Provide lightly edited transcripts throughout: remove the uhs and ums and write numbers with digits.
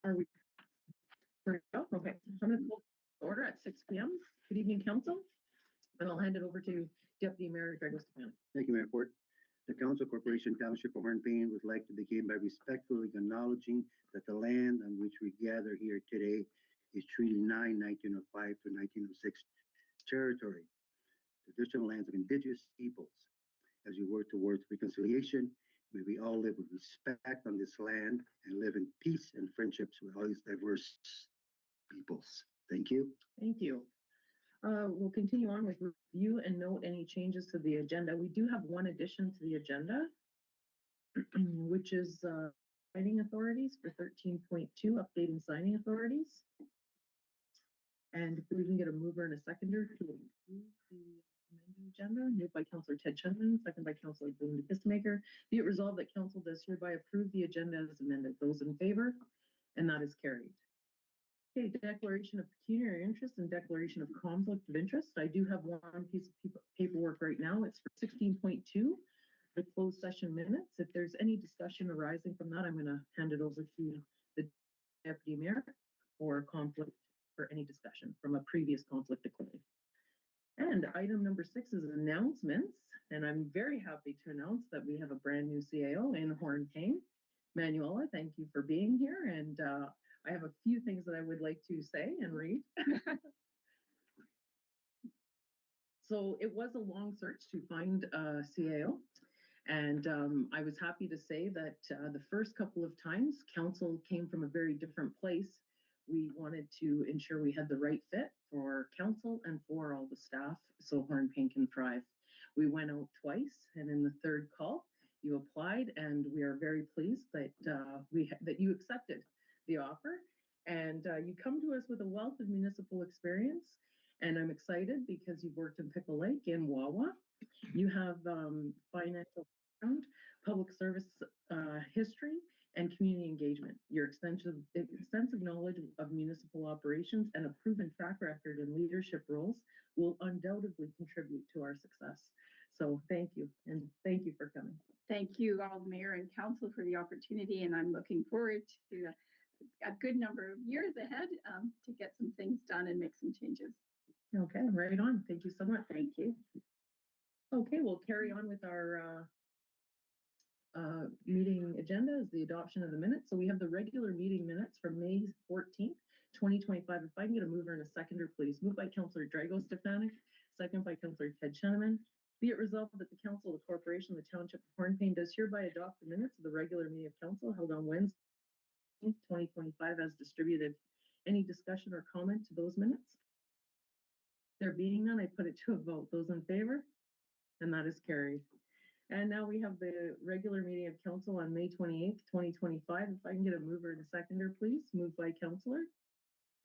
Are we? Oh, okay. I'm going to call order at 6 p.m. Good evening, Council. And I'll hand it over to Deputy Mayor Greg Stefan. Thank you, Mayor Ford. The Council Corporation Township of Hornepayne would like to begin by respectfully acknowledging that the land on which we gather here today is Treaty 9, 1905 to 1906 territory, traditional lands of indigenous peoples. As we work towards reconciliation, may we all live with respect on this land and live in peace and friendships with all these diverse peoples. Thank you. Thank you. We'll continue on with review and note any changes to the agenda. We do have one addition to the agenda, which is signing authorities for 13.2, updating signing authorities. And if we can get a mover and a seconder to approve the amended agenda, moved by Councillor Ted Chenman, second by Councillor Belinda Kistemaker. Be it resolved that Council does hereby approve the agenda as amended. Those in favor? And that is carried. Okay, declaration of pecuniary interest and declaration of conflict of interest. I do have one piece of paperwork right now. It's for 16.2, the closed session minutes. If there's any discussion arising from that, I'm going to hand it over to the Deputy Mayor for conflict, for any discussion from a previous conflict declared. And item number 6 is announcements. And I'm very happy to announce that we have a brand new CAO in Hornepayne. Manuela, thank you for being here. And I have a few things that I would like to say and read. So it was a long search to find a CAO. And I was happy to say that the first couple of times, council came from a very different place. We wanted to ensure we had the right fit for council and for all the staff so Hornepayne can thrive. We went out twice, and in the third call, you applied, and we are very pleased that that you accepted the offer. And you come to us with a wealth of municipal experience, and I'm excited because you've worked in Pickle Lake, in Wawa. You have financial background, public service history, and community engagement. Your extensive knowledge of municipal operations and a proven track record in leadership roles will undoubtedly contribute to our success. So thank you, and thank you for coming. Thank you, all Mayor and Council, for the opportunity, and I'm looking forward to a good number of years ahead to get some things done and make some changes. Okay, right on. Thank you so much. Thank you. Okay, we'll carry on with our meeting agenda is the adoption of the minutes. So we have the regular meeting minutes from May 14th, 2025. If I can get a mover and a seconder, please. Moved by Councillor Drago Stefanic, second by Councillor Ted Chenman. Be it resolved that the Council of the Corporation of the Township of Hornepayne does hereby adopt the minutes of the regular meeting of Council held on Wednesday, 2025 as distributed. Any discussion or comment to those minutes? There being none, I put it to a vote. Those in favor? And that is carried. And now we have the regular meeting of Council on May 28th, 2025. If I can get a mover and a seconder, please. Moved by Councillor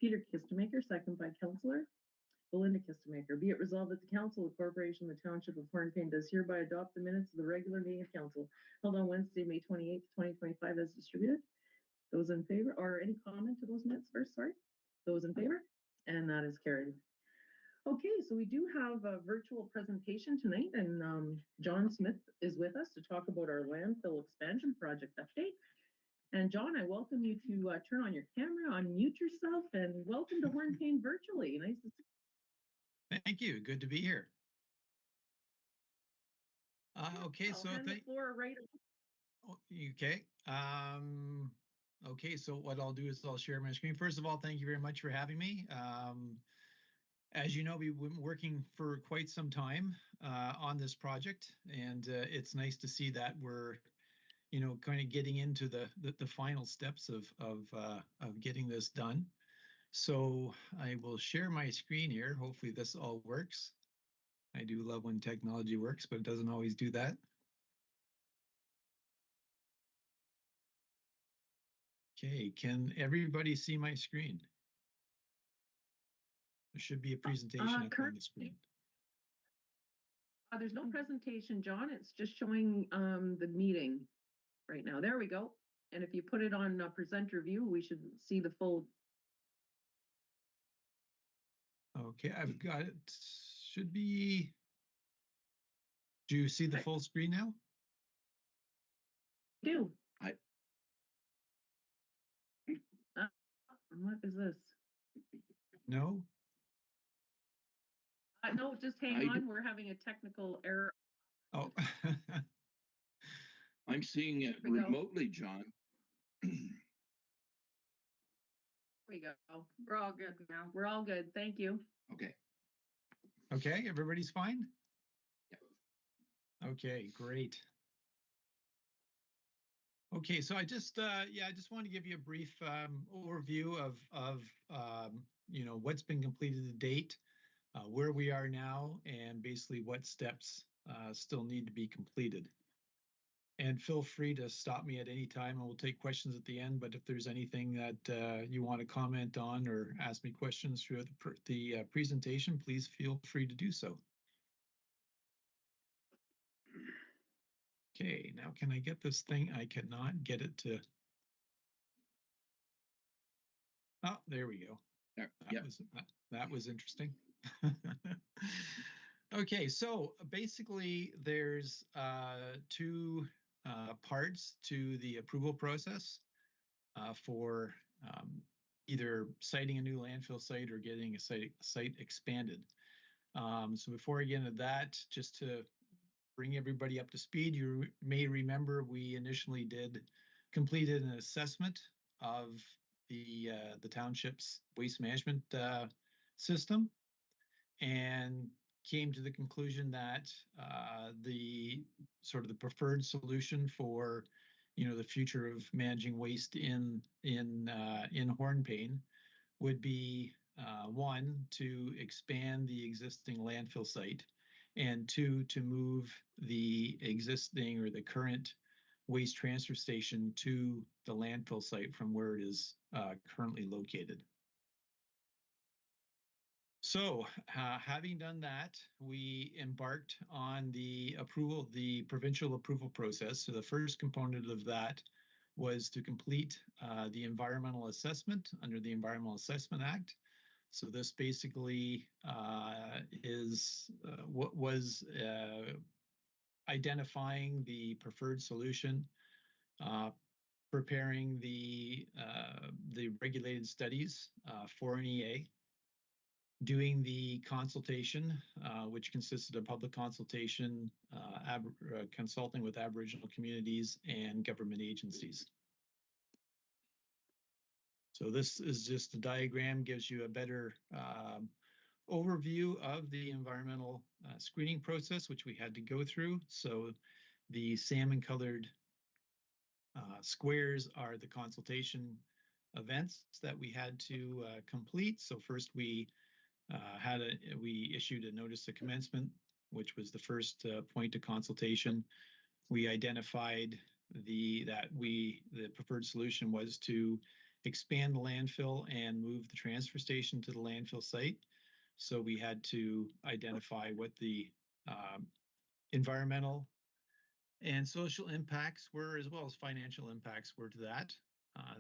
Peter Kistemaker, second by Councillor Belinda Kistemaker. Be it resolved that the Council of the Corporation of the Township of Hornepayne does hereby adopt the minutes of the regular meeting of Council held on Wednesday, May 28th, 2025 as distributed. Those in favor, or any comment to those minutes first, sorry? Those in favor? And that is carried. Okay, so we do have a virtual presentation tonight, and John Smith is with us to talk about our landfill expansion project update. And John, I welcome you to turn on your camera, unmute yourself, and welcome to Hornepayne virtually. Nice to see you. Thank you. Good to be here. Okay, so the floor right. Okay. Okay, so what I'll do is I'll share my screen. First of all, thank you very much for having me. As you know, we've been working for quite some time on this project, and it's nice to see that we're, you know, kind of getting into the final steps of getting this done. So I will share my screen here. Hopefully this all works. I do love when technology works, but it doesn't always do that. Okay, can everybody see my screen? There should be a presentation up on the screen. There's no presentation, John. It's just showing the meeting right now. There we go. And if you put it on presenter view, we should see the full. Okay, I've got it. Should be. Do you see the full screen now? Do. crap is this? No? No, just hang I on. We're having a technical error. Oh, I'm seeing it Here we go. remotely, John. There we go. We're all good now. We're all good. Thank you. Okay. okay, everybody's fine? Okay, great. Okay, so I just want to give you a brief overview of what's been completed to date, where we are now, and basically what steps still need to be completed. And feel free to stop me at any time, and we'll take questions at the end. But if there's anything that you want to comment on or ask me questions throughout the presentation, please feel free to do so. Okay, now can I get this thing? I cannot get it to. Oh, there we go. There, That was interesting. Okay, so basically there's two parts to the approval process for either citing a new landfill site or getting a site expanded. So before I get into that, just to bring everybody up to speed, you may remember we initially completed an assessment of the township's waste management system, and came to the conclusion that the preferred solution for the future of managing waste in Hornepayne would be one, to expand the existing landfill site, and two, to move the existing or the current waste transfer station to the landfill site from where it is currently located. So having done that, we embarked on the provincial approval process. So the first component of that was to complete the environmental assessment under the Environmental Assessment Act. So this basically is what was identifying the preferred solution, preparing the regulated studies for an EA, doing the consultation, which consisted of public consultation, consulting with Aboriginal communities and government agencies. So this is just a diagram, gives you a better overview of the environmental screening process, which we had to go through. So the salmon colored squares are the consultation events that we had to complete. So first we issued a notice of commencement, which was the first point of consultation. We identified the preferred solution was to expand the landfill and move the transfer station to the landfill site. So we had to identify what the environmental and social impacts were, as well as financial impacts were to that.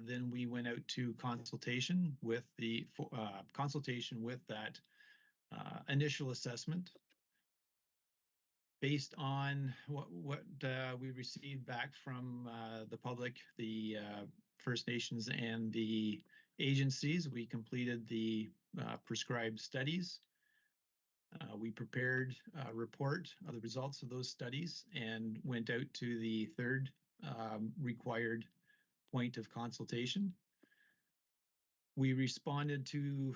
Then we went out to consultation with that initial assessment, based on what we received back from the public, the First Nations and the agencies. We completed the prescribed studies. We prepared a report of the results of those studies and went out to the third required point of consultation. We responded to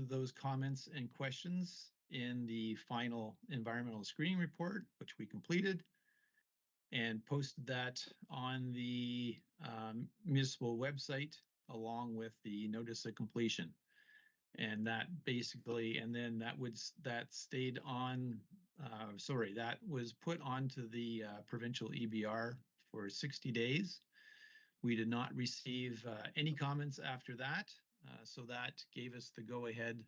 those comments and questions in the final environmental screening report, which we completed, and posted that on the municipal website along with the notice of completion. And that basically, and then that was put onto the provincial EBR for 60 days. We did not receive any comments after that. So that gave us the go-ahead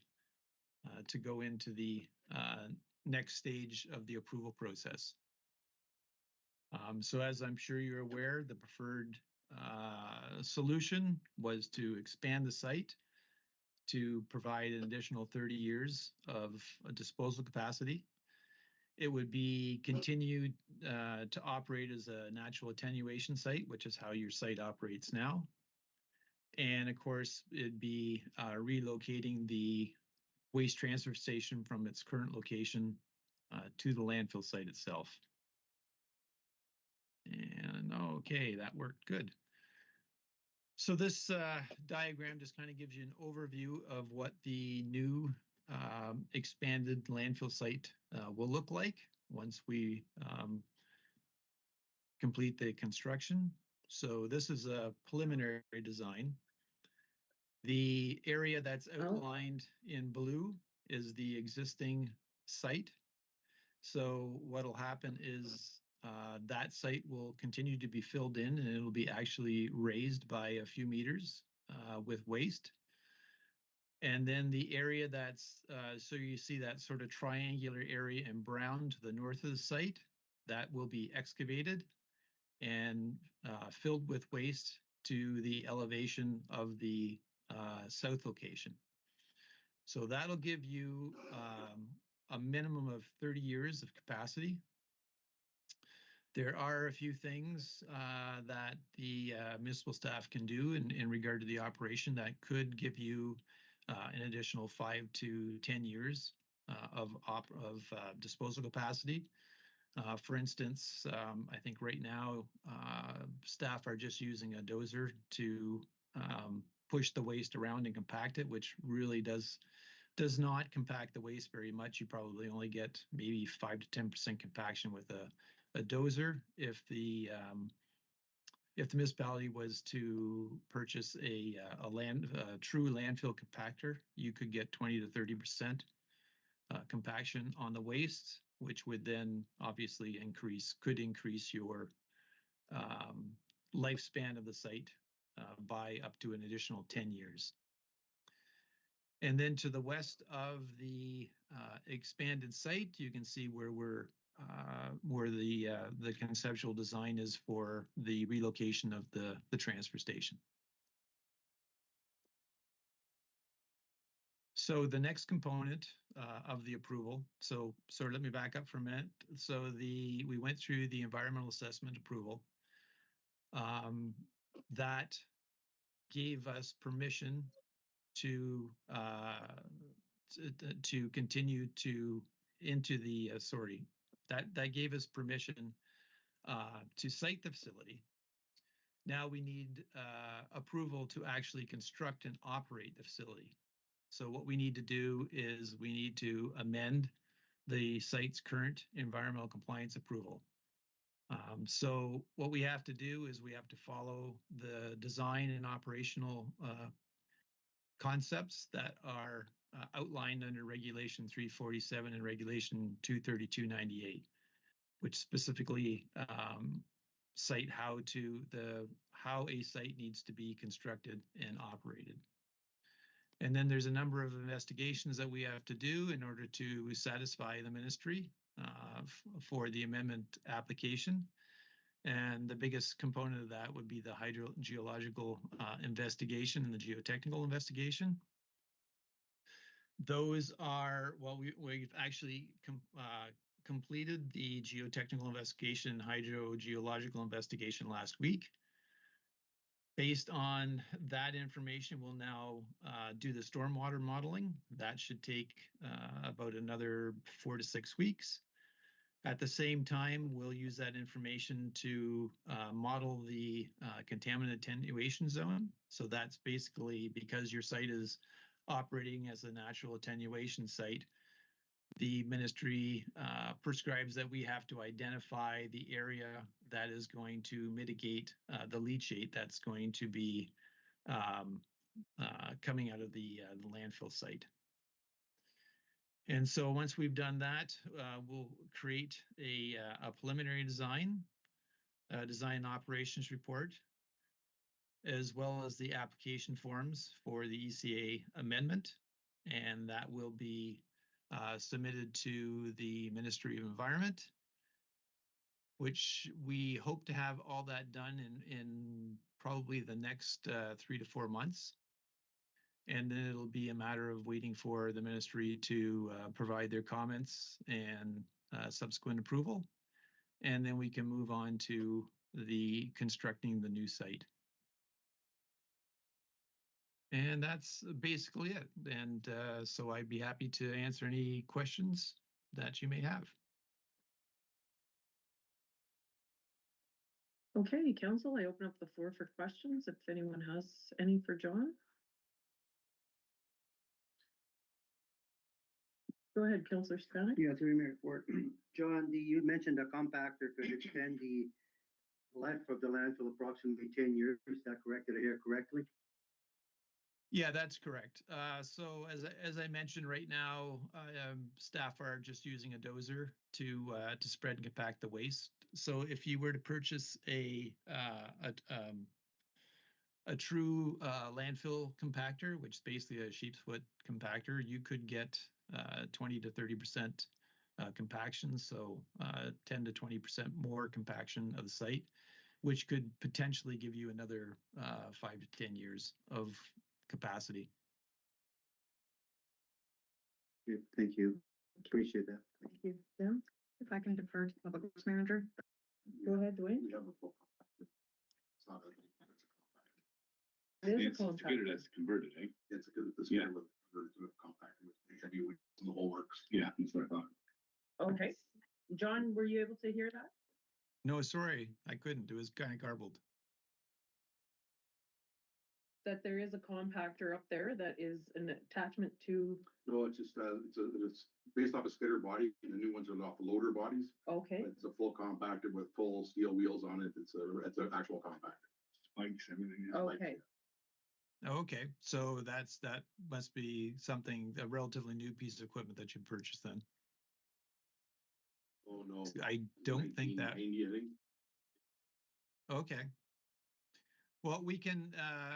to go into the next stage of the approval process. So as I'm sure you're aware, the preferred solution was to expand the site to provide an additional 30 years of disposal capacity. It would be continued to operate as a natural attenuation site, which is how your site operates now. And of course, it'd be relocating the waste transfer station from its current location to the landfill site itself. And okay, that worked good. So this diagram just kind of gives you an overview of what the new expanded landfill site will look like once we complete the construction. So this is a preliminary design. The area that's outlined in blue is the existing site. So what'll happen is that site will continue to be filled in, and it'll be actually raised by a few meters with waste. And then the area that's, so you see that sort of triangular area in brown to the north of the site, that will be excavated and filled with waste to the elevation of the south location. So that'll give you a minimum of 30 years of capacity. There are a few things that the municipal staff can do in regard to the operation that could give you an additional 5 to 10 years of disposal capacity. For instance, I think right now staff are just using a dozer to push the waste around and compact it, which really does not compact the waste very much. You probably only get maybe 5 to 10% compaction with a dozer. If the municipality was to purchase a true landfill compactor, you could get 20 to 30% compaction on the waste, which would then obviously could increase your lifespan of the site by up to an additional 10 years. And then to the west of the expanded site, you can see where the conceptual design is for the relocation of the transfer station. So the next component of the approval, so let me back up for a minute. So we went through the environmental assessment approval. That gave us permission to continue into the that gave us permission to site the facility. Now we need approval to actually construct and operate the facility. So what we need to do is we need to amend the site's current environmental compliance approval. So what we have to do is we have to follow the design and operational concepts that are outlined under Regulation 347 and Regulation 23298, which specifically cite how a site needs to be constructed and operated. And then there's a number of investigations that we have to do in order to satisfy the ministry for the amendment application. And the biggest component of that would be the hydrogeological investigation and the geotechnical investigation. Those are, well, we've actually completed the geotechnical investigation and hydrogeological investigation last week. Based on that information, we'll now do the stormwater modeling. That should take about another 4 to 6 weeks. At the same time, we'll use that information to model the contaminant attenuation zone. So that's basically because your site is operating as a natural attenuation site, the ministry prescribes that we have to identify the area that is going to mitigate the leachate that's going to be coming out of the landfill site. And so once we've done that, we'll create a preliminary design operations report, as well as the application forms for the ECA amendment. And that will be submitted to the Ministry of Environment, which we hope to have all that done in probably the next 3 to 4 months. And then it'll be a matter of waiting for the ministry to provide their comments and subsequent approval. And then we can move on to constructing the new site. And that's basically it. And so I'd be happy to answer any questions that you may have. Okay, council, I open up the floor for questions if anyone has any for John. Go ahead, Councillor Spanik. Yeah, through your report. John, you mentioned a compactor could extend the life of the landfill approximately 10 years. Is that correct? Did I hear correctly? Yeah, that's correct. So as I mentioned, right now, staff are just using a dozer to spread and compact the waste. So if you were to purchase a true landfill compactor, which is basically a sheep's foot compactor, you could get 20 to 30% compaction, so 10 to 20% more compaction of the site, which could potentially give you another 5 to 10 years of capacity. Good, thank you. Appreciate that. Thank you. Sam? If I can defer to the Public Works Manager. Go ahead, Dwayne. We have a full compactor. It's not a, it's a compactor. It is a It's figured compactor. as converted, eh? It's a good, it's Yeah. good with converted to a compactor with heavy weight and the whole works. Yeah, that's what I thought. Okay. John, were you able to hear that? No, sorry, I couldn't. It was kind of garbled. That there is a compactor up there that is an attachment to, No, it's just, it's based off a skidder body, and the new ones are off the loader bodies. okay, But it's a full compactor with full steel wheels on it. It's an actual compactor. Spikes, everything. okay. Okay, so that must be something, a relatively new piece of equipment that you purchased then. Oh, no. I don't think that. 1990, I think. Okay. Well, we can,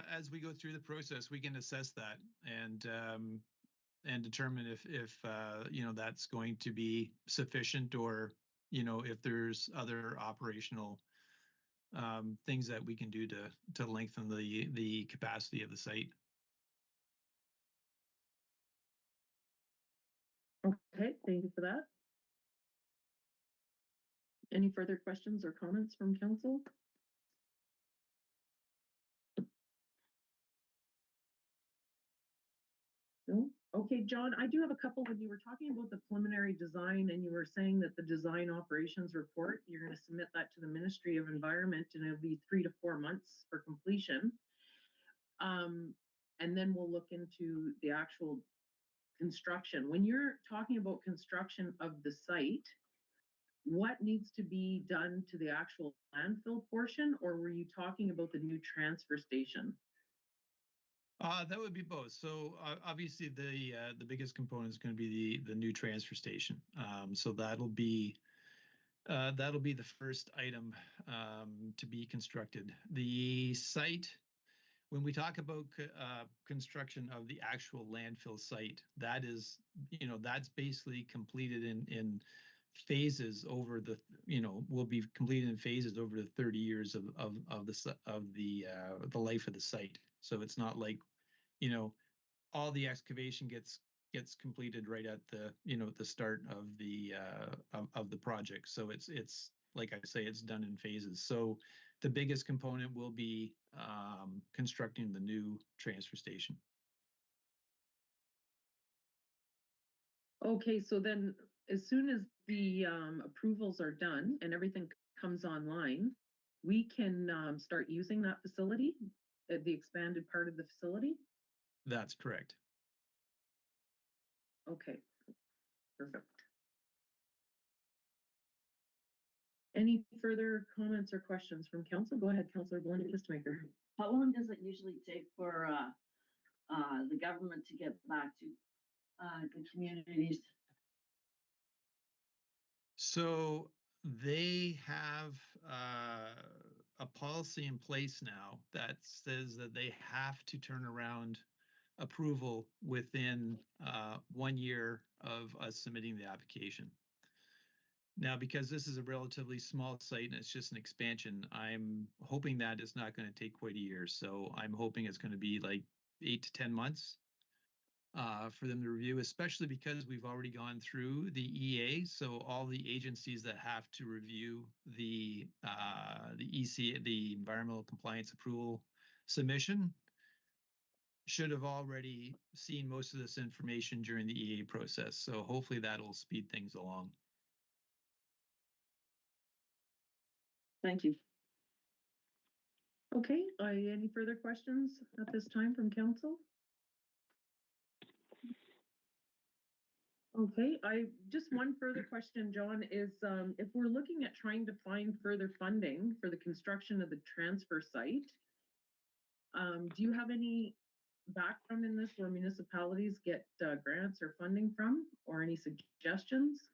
as we go through the process, we can assess that and determine if you know, that's going to be sufficient, or you know, if there's other operational things that we can do to lengthen the capacity of the site. Okay, thank you for that. Any further questions or comments from council? No? Okay, John, I do have a couple. When you were talking about the preliminary design and you were saying that the design operations report, you're going to submit that to the Ministry of Environment and it'll be 3 to 4 months for completion. And then we'll look into the actual construction. When you're talking about construction of the site, what needs to be done to the actual landfill portion, or were you talking about the new transfer station? That would be both. So obviously the biggest component is going to be the new transfer station. So that'll be the first item to be constructed. The site, when we talk about construction of the actual landfill site, that is, you know, that's basically completed in phases over the, you know, will be completed in phases over the 30 years of the life of the site. So it's not like, you know, all the excavation gets completed right at the, you know, the start of the project. So it's like I say, it's done in phases. So the biggest component will be constructing the new transfer station. Okay, so then as soon as the approvals are done and everything comes online, we can start using that facility, the expanded part of the facility? That's correct. Okay, perfect. Any further comments or questions from council? Go ahead, Councillor Belinda Kistemaker. How long does it usually take for the government to get back to the communities? So they have a policy in place now that says that they have to turn around approval within 1 year of us submitting the application. Now, because this is a relatively small site and it's just an expansion, I'm hoping that it's not going to take quite a year. So I'm hoping it's going to be like 8 to 10 months for them to review, especially because we've already gone through the EA. So all the agencies that have to review the EC, the environmental compliance approval submission, should have already seen most of this information during the EA process. So hopefully that'll speed things along. Thank you. Okay, any further questions at this time from council? Okay, just one further question, John, is if we're looking at trying to find further funding for the construction of the transfer site, do you have any background in this where municipalities get grants or funding from, or any suggestions?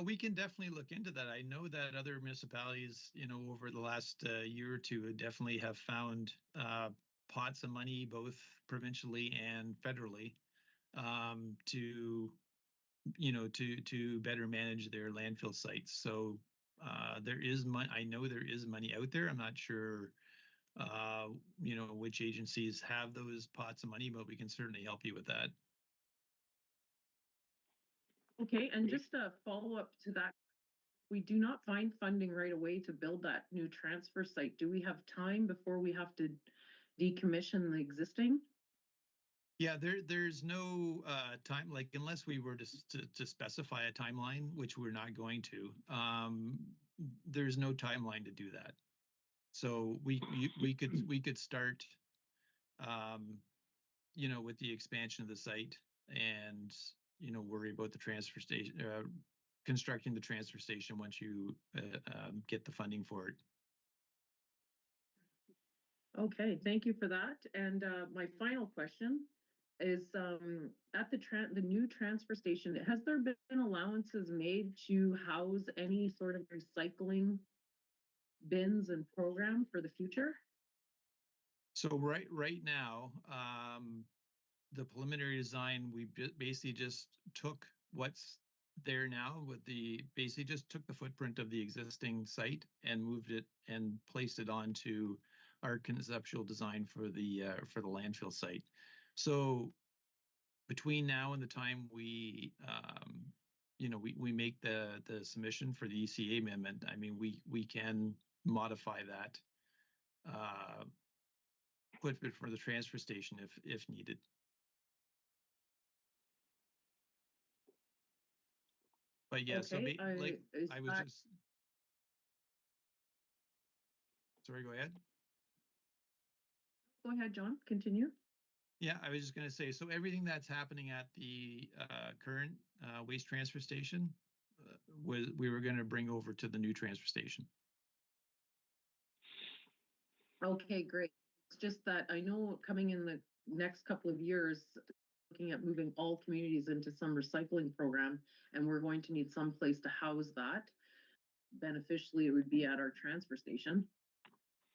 We can definitely look into that. I know that other municipalities, over the last year or two, definitely have found pots of money, both provincially and federally, to better manage their landfill sites. So there is money. I know there is money out there. I'm not sure, which agencies have those pots of money, but we can certainly help you with that. Okay, and just a follow up to that, we do not find funding right away to build that new transfer site. Do we have time before we have to decommission the existing? Yeah, there's no time, like unless we were to specify a timeline, which we're not going to. There's no timeline to do that. So we could start, with the expansion of the site, and worry about the transfer station, constructing the transfer station once you get the funding for it. Okay, thank you for that. And my final question is, at the new transfer station, has there been allowances made to house any sort of recycling bins and program for the future? So right now, the preliminary design, we basically just took what's there now basically just took the footprint of the existing site and moved it and placed it onto our conceptual design for the landfill site. So between now and the time we make the submission for the ECA amendment, I mean, we can modify that footprint for the transfer station if needed. But yeah, so Okay, I was just, sorry, go ahead. Go ahead, John, continue. Yeah, I was just going to say, so everything that's happening at the current waste transfer station, we were going to bring over to the new transfer station. Okay, great. It's just that I know coming in the next couple of years, looking at moving all communities into some recycling program, and we're going to need some place to house that. Beneficially, it would be at our transfer station.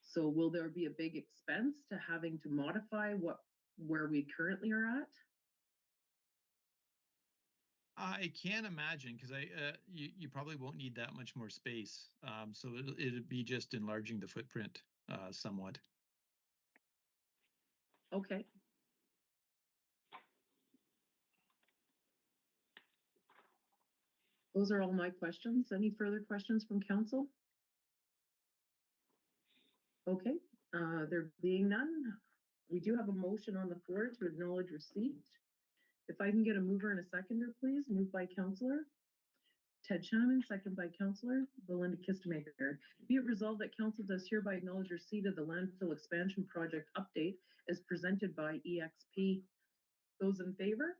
So will there be a big expense to having to modify where we currently are at? I can't imagine, because you probably won't need that much more space. So it'd be just enlarging the footprint somewhat. Okay. Those are all my questions. Any further questions from council? Okay, there being none, we do have a motion on the floor to acknowledge receipt. If I can get a mover and a seconder, please. Moved by Councillor Ted Shannon, second by Councillor Belinda Kistemaker. Be it resolved that council does hereby acknowledge receipt of the landfill expansion project update as presented by EXP. Those in favor?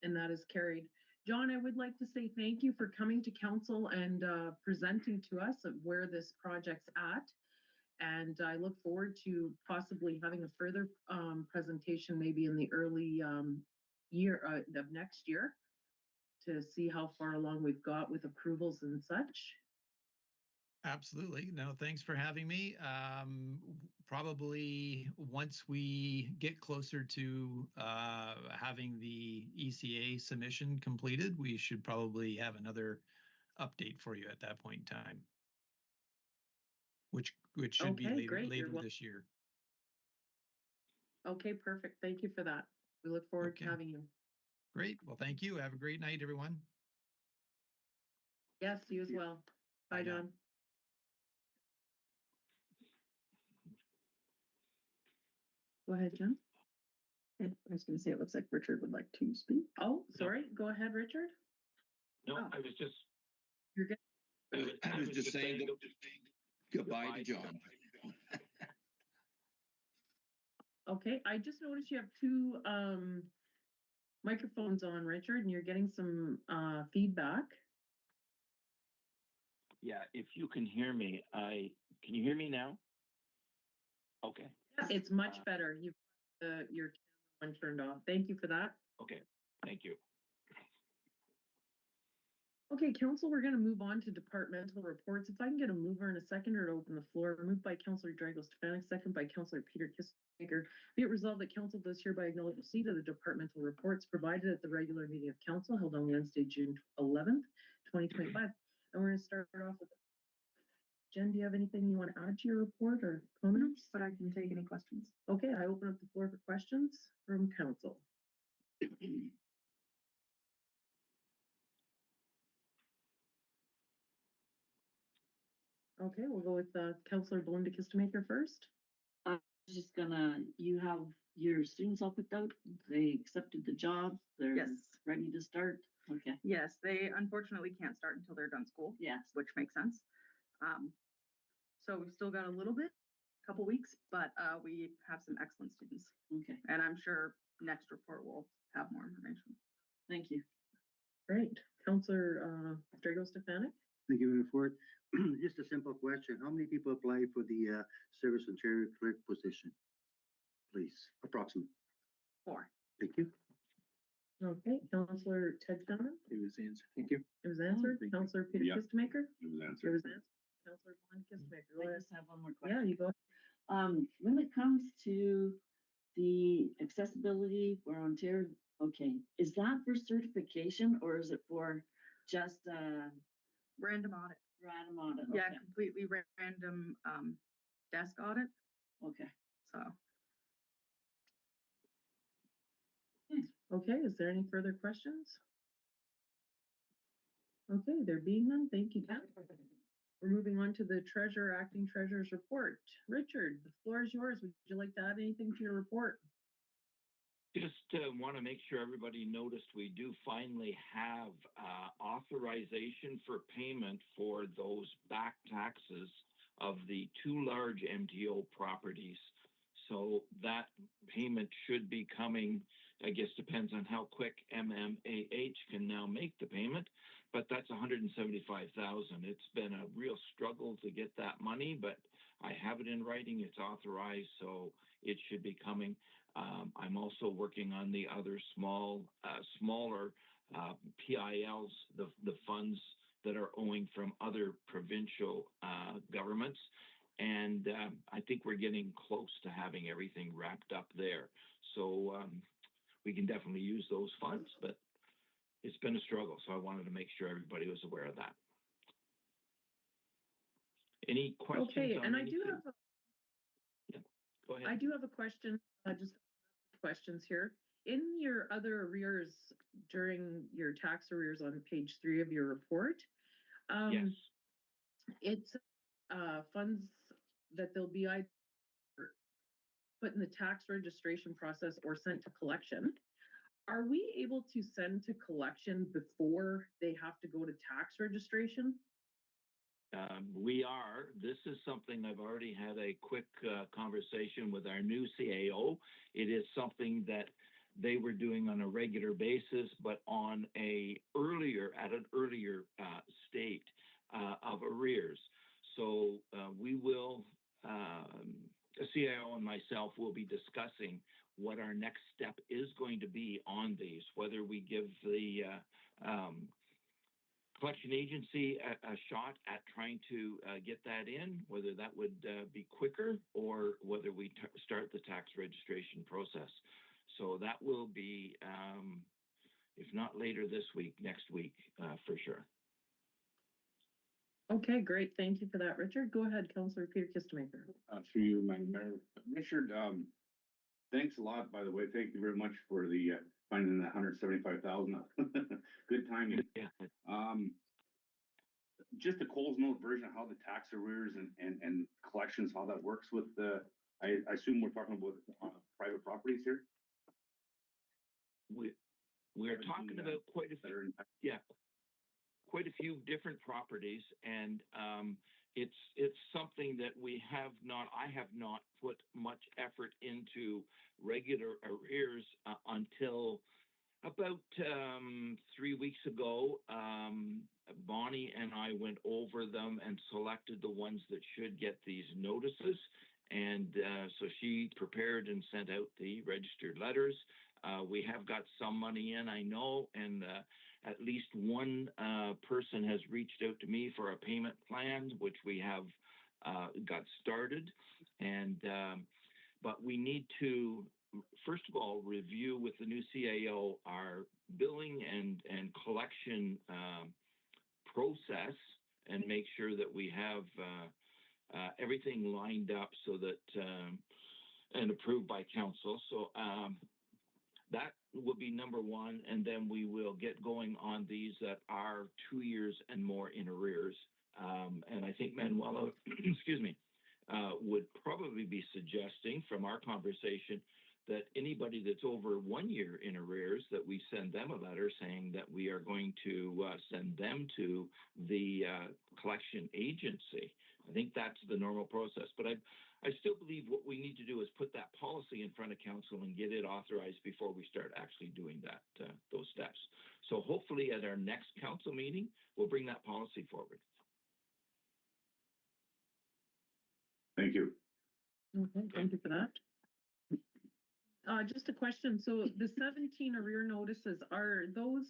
And that is carried. John, I would like to say thank you for coming to council and presenting to us of where this project's at. And I look forward to possibly having a further presentation maybe in the early year of next year to see how far along we've got with approvals and such. Absolutely. No, thanks for having me. Probably once we get closer to having the ECA submission completed, we should probably have another update for you at that point in time, which should be later this year. Okay, perfect. Thank you for that. We look forward to having you. Great. Well, thank you. Have a great night, everyone. Yes, you as well. Bye, John. Go ahead, Jen. I was gonna say, it looks like Richard would like to speak. Oh, sorry. Go ahead, Richard. No, Oh. I was just. You're good. I was just saying goodbye to John. Okay, I just noticed you have two microphones on, Richard, and you're getting some feedback. Yeah, if you can hear me, can you hear me now? Okay, It's much better. You've your camera one turned off. Thank you for that. okay, thank you. Okay, council, we're gonna move on to departmental reports. If I can get a mover and a seconder to open the floor, moved by Councillor Drago-Stefanik, second by Councillor Peter Kissmaker. Be it resolved that council does hereby acknowledge receipt of the departmental reports provided at the regular meeting of council held on Wednesday, June 11th, 2025. And we're gonna start off with Jen, do you have anything you want to add to your report or comments? But I can take any questions. Okay, I open up the floor for questions from council. Okay, we'll go with Councillor Belinda Kistemaker first. Just gonna, you have your students all picked out, they accepted the job, they're Yes. ready to start, okay, Yes, they unfortunately can't start until they're done school, yes, which makes sense. So we've still got a little bit, couple weeks, but we have some excellent students. okay, And I'm sure next report will have more information. thank you. Great. Councillor Drago-Stefanik. Thank you for it. Just a simple question. How many people applied for the service and charity clerk position? Please, approximately. 4. Thank you. Okay, Councillor Ted Shannon. It was answered. Thank you. It was answered. Thank you. Councillor Peter Yeah. Kistemaker. It was It answered. was answered. Councillor Belinda Kistemaker. Go I ahead. just have one more Yeah, question. you go. When it comes to the accessibility for Ontario, okay, is that for certification or is it for just Random audit. random audit? Yeah, Okay, completely random desk audit. okay. So Okay, is there any further questions? Okay, there being none, thank you, Ken. We're moving on to the treasurer, acting treasurer's report. Richard, the floor is yours. Would you like to add anything to your report? Just want to make sure everybody noticed we do finally have authorization for payment for those back taxes of the 2 large MTO properties. So that payment should be coming, I guess depends on how quick MMAH can now make the payment, but that's 175,000. It's been a real struggle to get that money, but I have it in writing, it's authorized, so it should be coming. I'm also working on the other smaller PILs, the funds that are owing from other provincial governments. And I think we're getting close to having everything wrapped up there. So we can definitely use those funds, but it's been a struggle. So I wanted to make sure everybody was aware of that. Any questions? Okay, on and I anything? do have Go ahead. I do have a question, just questions here. In your other arrears during your tax arrears on page 3 of your report, Yes. it's funds that they'll be either put in the tax registration process or sent to collection. Are we able to send to collection before they have to go to tax registration? We are. This is something I've already had a quick conversation with our new CAO. It is something that they were doing on a regular basis, but on an earlier state of arrears. So we will, the CAO and myself will be discussing what our next step is going to be on these, whether we give the collection agency a shot at trying to get that in, whether that would be quicker or whether we start the tax registration process. So that will be, if not later this week, next week for sure. Okay, great. Thank you for that, Richard. Go ahead, Councillor Peter Kistemaker. Through you, Madam Mayor. Richard, thanks a lot, by the way. Thank you very much for the finding that 175,000. Good timing. Yeah. Just a Coles Note version of how the tax arrears and collections, how that works with the, I assume we're talking about private we're 17, talking about quite a that are few, yeah, quite a few different properties, and it's something that I have not put much effort into regular arrears until about 3 weeks ago. Bonnie and I went over them and selected the ones that should get these notices. And so she prepared and sent out the registered letters. We have got some money in, I know, and at least one person has reached out to me for a payment plan, which we have got started. And but we need to, first of all, review with the new CAO our billing and collection process and make sure that we have everything lined up so that and approved by council. So that will be number one, and then we will get going on these that are 2 years and more in arrears. And I think Manuela, excuse me, would probably be suggesting from our conversation that anybody that's over 1 year in arrears, that we send them a letter saying that we are going to send them to the collection agency. I think that's the normal process, but I still believe what we need to do is put that policy in front of council and get it authorized before we start actually doing that, those steps. So hopefully at our next council meeting, we'll bring that policy forward. Thank you. Okay, thank you for that. Just a question. So the 17 arrear notices, are those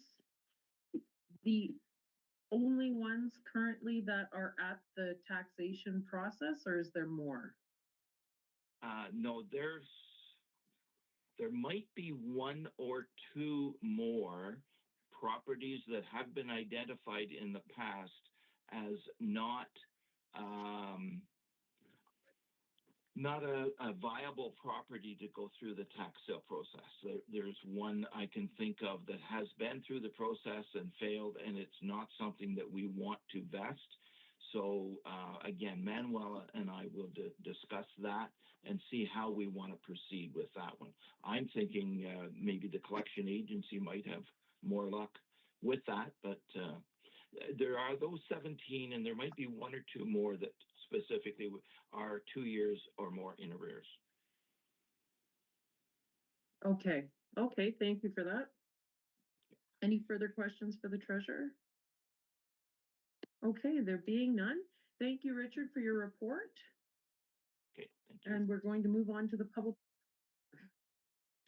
the only ones currently that are at the taxation process, or is there more? No, there might be one or two more properties that have been identified in the past as not a viable property to go through the tax sale process. There's one I can think of that has been through the process and failed, and it's not something that we want to vest. So again, Manuela and I will discuss that and see how we want to proceed with that one. I'm thinking maybe the collection agency might have more luck with that, but there are those 17, and there might be one or two more that specifically are 2 years or more in arrears. Okay, thank you for that. Any further questions for the treasurer? Okay, there being none, thank you, Richard, for your report. Okay, thank you. And we're going to move on to the public.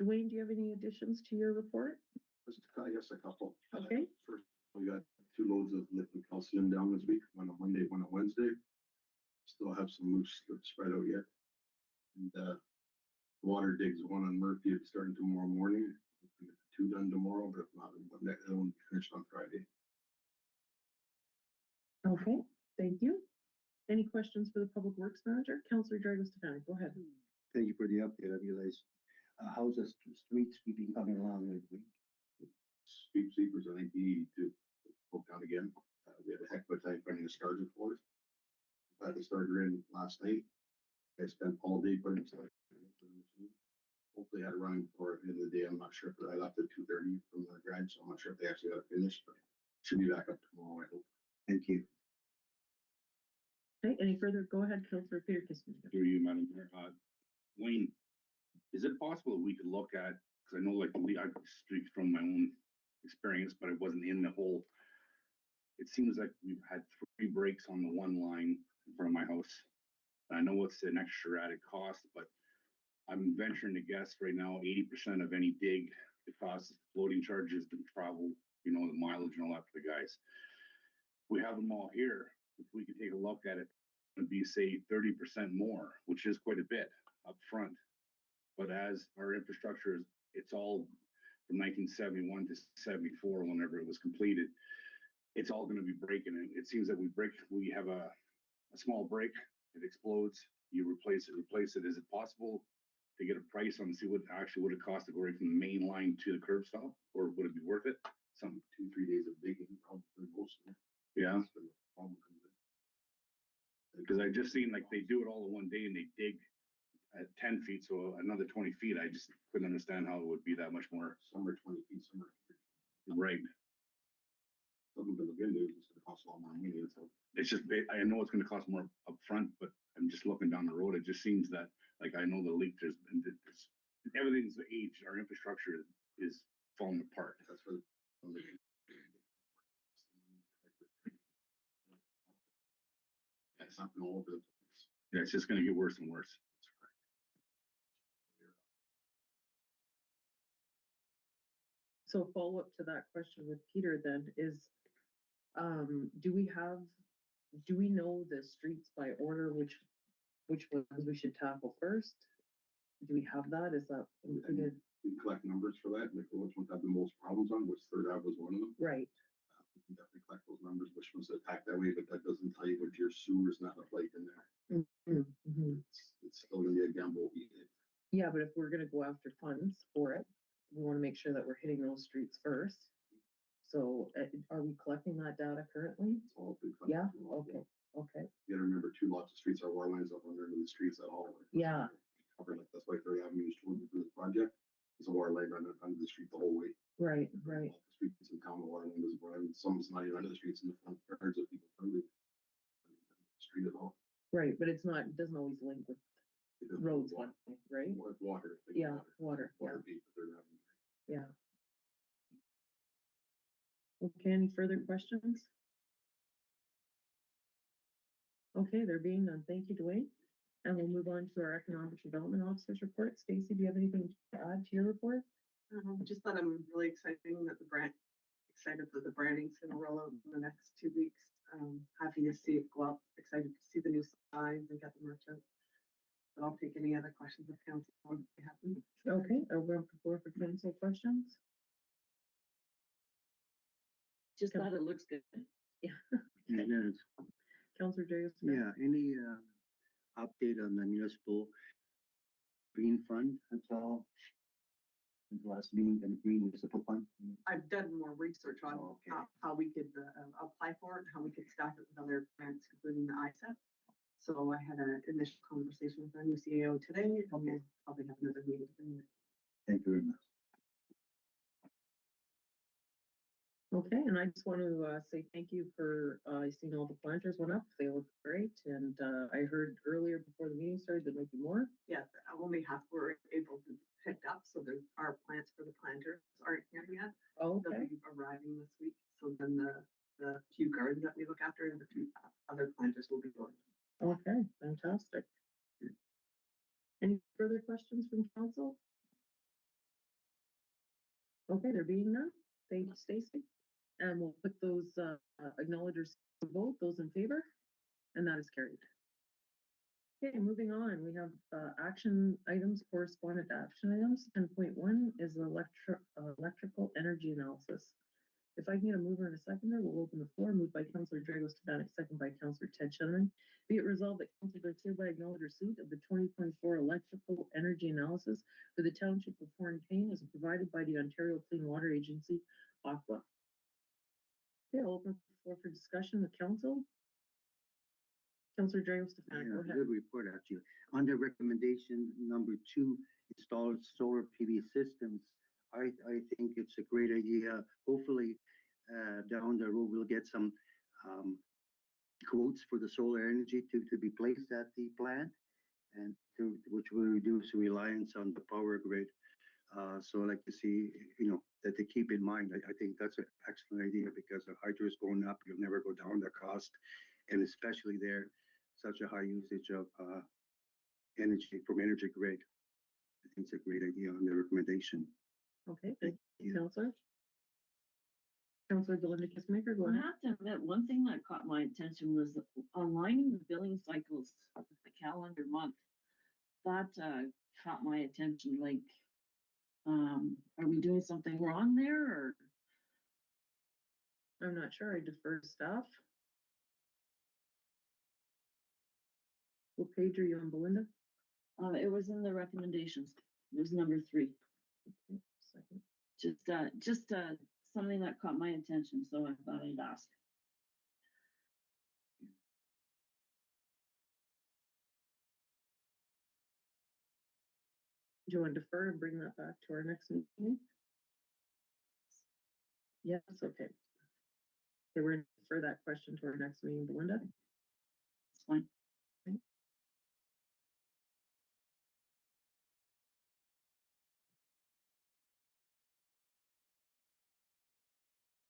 Dwayne, do you have any additions to your report? Just, I guess, a couple. Okay. First, we got 2 loads of liquid calcium down this week, one on Monday, one on Wednesday. Still have some loose spread out yet. And water digs, one on Murphy, it's starting tomorrow morning. We'll get 2 done tomorrow, but if not, it won't be finished on Friday. Okay, thank you. Any questions for the Public Works Manager? Councillor Drago-Stefani, go ahead. Thank you for the update. I realize, how's the street sweeping coming along with Street sweepers, I think we need to poke down again. We had a heck of a time finding a starter for it. Got the starter in last night. I spent all day putting stuff in the machine. Hopefully had it running before the end of the day. I'm not sure, but I left at 2:30 from the garage, so I'm not sure if they actually got it finished, but should be back up tomorrow, I hope. Thank you. Okay, any further? Go ahead, Councillor Peter Kissinger. Through you, Madam Mayor. Wayne, is it possible that we could look at, because I know, like, I speak from my own experience, but it wasn't in the whole. It seems like we've had 3 breaks on the one line in front of my house. And I know it's an extra added cost, but I'm venturing to guess right now 80% of any dig, it costs loading charges to travel, you know, the mileage and all that for the guys. We have them all here. If we could take a look at it, it would be, say, 30% more, which is quite a bit up front. But as our infrastructure is, it's all from 1971 to 74, whenever it was completed, it's all going to be breaking. And it seems that we have a small break, it explodes, you replace it. Is it possible to get a price on, see what actually would it cost to go right from the main line to the curb stop, or would it be worth it? Some 2-3 days of digging, probably most of it. Yeah. Because I just seen like they do it all in one day and they dig at 10 feet, so another 20 feet. I just couldn't understand how it would be that much more. Some are 20 feet, some are Right. Something to look into, it's gonna cost a lot more money, so. It's just, I know it's gonna cost more upfront, but I'm just looking down the road. It just seems that, like, I know the leak, everything's aged, our infrastructure is falling apart. That's for. It's something all over the place. Yeah, it's just gonna get worse and worse. So follow up to that question with Peter then is, do we know the streets by order, which ones we should tackle first? Do we have that? Is that included? We collect numbers for that, like which ones have the most problems on, which Third Ave was one of them. Right, We can definitely collect those numbers, which ones attack that way, but that doesn't tell you what your sewer's not a plate in there. mhm. It's still gonna be a gamble. Yeah, but if we're gonna go after funds for it, we wanna make sure that we're hitting those streets first. So, are we collecting that data currently? It's all big. Yeah, okay, okay, You gotta remember, two lots of streets are water lines up under the streets at all. Yeah. Covered, like, that's why Third Avenue is told for this project, it's a water line running under the street the whole way. right, right, All the streets in town, the water line is running, some's not even under the streets in the front yards of people. Street at all. right, but it doesn't always link with It doesn't roads water. one, way, right? Water. I think Yeah, water, yeah, Water deep, Third Avenue. yeah. Okay, any further questions? Okay, there being none, thank you, Dwayne. And we'll move on to our Economic Development Officer's report. Stacy, do you have anything to add to your report? Just that I'm really excited that the branding's gonna roll out in the next 2 weeks. Happy to see it go up, excited to see the new signs and get the merch out. But I'll take any other questions if council wants to have them. Okay, open up the floor for council questions. Just thought it looks good. And then, Councillor Jacobs? yeah, any update on the municipal green fund? That's all. The last meeting, the green municipal fund. I've done more research on Oh, okay. how we could apply for it, how we could stack it with other grants, including the ISEP. So I had an initial conversation with our new CEO today, and we'll probably have another meeting. Thank you very much. Okay, and I just want to say thank you for, seeing all the planters went up. They look great. And I heard earlier before the meeting started, there might be more. Yeah, only half were able to pick up, so our plants for the planters aren't here yet. Oh, They'll okay, be arriving this week. So then the few gardens that we look after and the few other planters will be going. okay, fantastic. Any further questions from council? Okay, there being none, thank you, Stacy. And we'll put those acknowledgers to vote, those in favor, and that is carried. Okay, moving on, we have action items, correspondent action items. 10.1 is electrical energy analysis. If I can get a mover and a seconder, we'll open the floor. Moved by Councillor Dragos Stefanik, second by Councillor Ted Shenneman. Be it resolved that council does hereby acknowledge receipt of the 2024 electrical energy analysis for the Township of Hornepayne as provided by the Ontario Clean Water Agency, Aqua. Okay, I'll open the floor for discussion with council. Councillor Dragos Stefanik, Yeah, go ahead. good report, actually. Under recommendation number 2, install solar PV systems. I think it's a great idea. Hopefully, down the road, we'll get some quotes for the solar energy to be placed at the plant, and which will reduce reliance on the power grid. So I'd like to see, that they keep in mind. I think that's an excellent idea because the hydro is going up. You'll never go down the cost, and especially there, such a high usage of energy from energy grid. I think it's a great idea on the recommendation. Okay, thank you, Councillor. Councillor Belinda Kissmaker, go I ahead. have to admit, one thing that caught my attention was aligning the billing cycles with the calendar month. That caught my attention, like, are we doing something wrong there, or? I'm not sure, I defer to staff. What page are you on, Belinda? It was in the recommendations. It was number 3. Okay, second. Just something that caught my attention, so I thought I'd ask. Do you want to defer and bring that back to our next meeting? Yes, okay. Okay, we're gonna defer that question to our next meeting, Belinda. It's fine.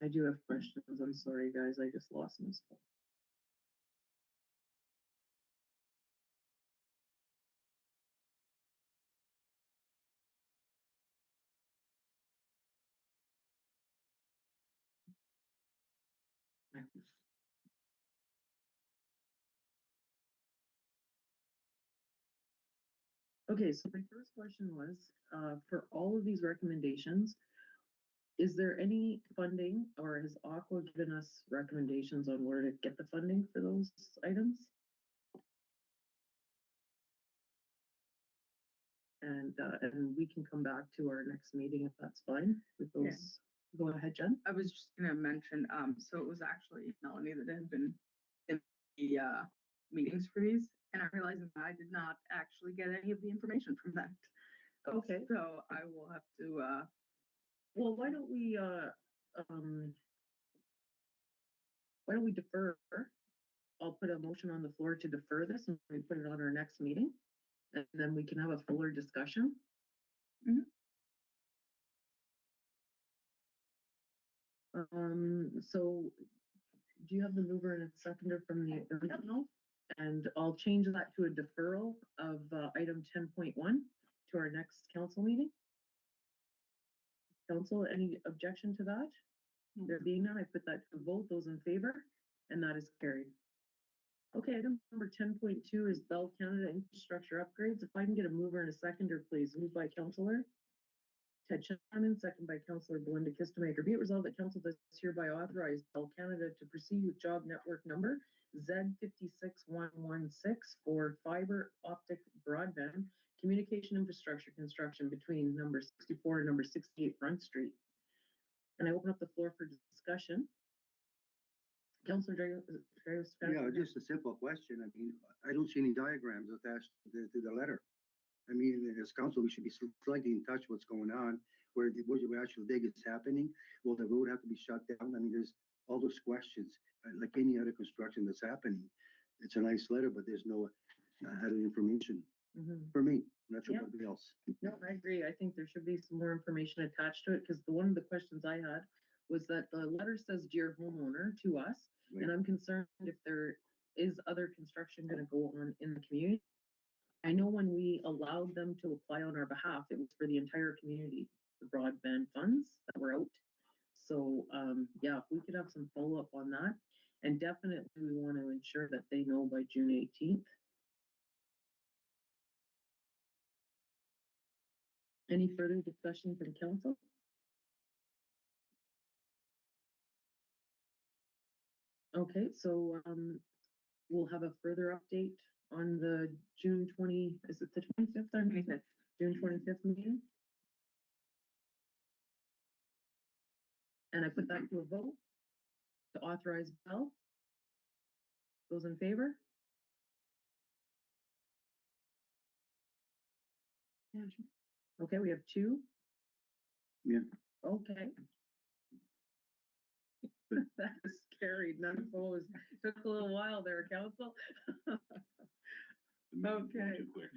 I do have questions. I'm sorry, guys. I just lost my spot. Okay, so my first question was, for all of these recommendations, is there any funding or has Aqua given us recommendations on where to get the funding for those items? And we can come back to our next meeting if that's fine with those. Yeah. Go ahead, Jen. I was just gonna mention, so it was actually Melanie that had been in the meetings for these, and I realized that I did not actually get any of the information from that. Okay. So I will have to Well, why don't we defer? I'll put a motion on the floor to defer this and we put it on our next meeting. And then we can have a fuller discussion. So do you have the mover and a seconder from the original? And I'll change that to a deferral of item 10.1 to our next council meeting. Council, any objection to that? There being none, I put that to vote. Those in favor, and that is carried. Okay, item number 10.2 is Bell Canada infrastructure upgrades. If I can get a mover and a seconder, please. Moved by Councillor Ted Shannon, second by Councillor Belinda Kistemaker. Be it resolved that Council does hereby authorize Bell Canada to proceed with job network number Z56116 for fiber optic broadband communication infrastructure construction between number 64 and number 68 Front Street. And I open up the floor for discussion. Councillor Dragos. Yeah, just a simple question. I mean, I don't see any diagrams attached to the letter. I mean, as council, we should be slightly in touch what's going on, where the actual dig is happening. Will the road have to be shut down? I mean, there's all those questions, like any other construction that's happening. It's a nice letter, but there's no added information for me. I'm not sure Yeah. anybody else. No, I agree. I think there should be some more information attached to it because one of the questions I had was that the letter says dear homeowner to us, Right. and I'm concerned if there is other construction going to go on in the community. I know when we allowed them to apply on our behalf, it was for the entire community, the broadband funds that were out. So, yeah, if we could have some follow-up on that. And definitely we want to ensure that they know by June 18th. Any further discussion from council? Okay, so we'll have a further update on the June 20, is it the 25th? 25th. June 25th meeting. And I put that to a vote to authorize Bell. Those in favor? Yeah, sure. Okay, we have 2. Yeah. Okay. That is carried, none opposed. Took a little while there, council. Okay. Too quick.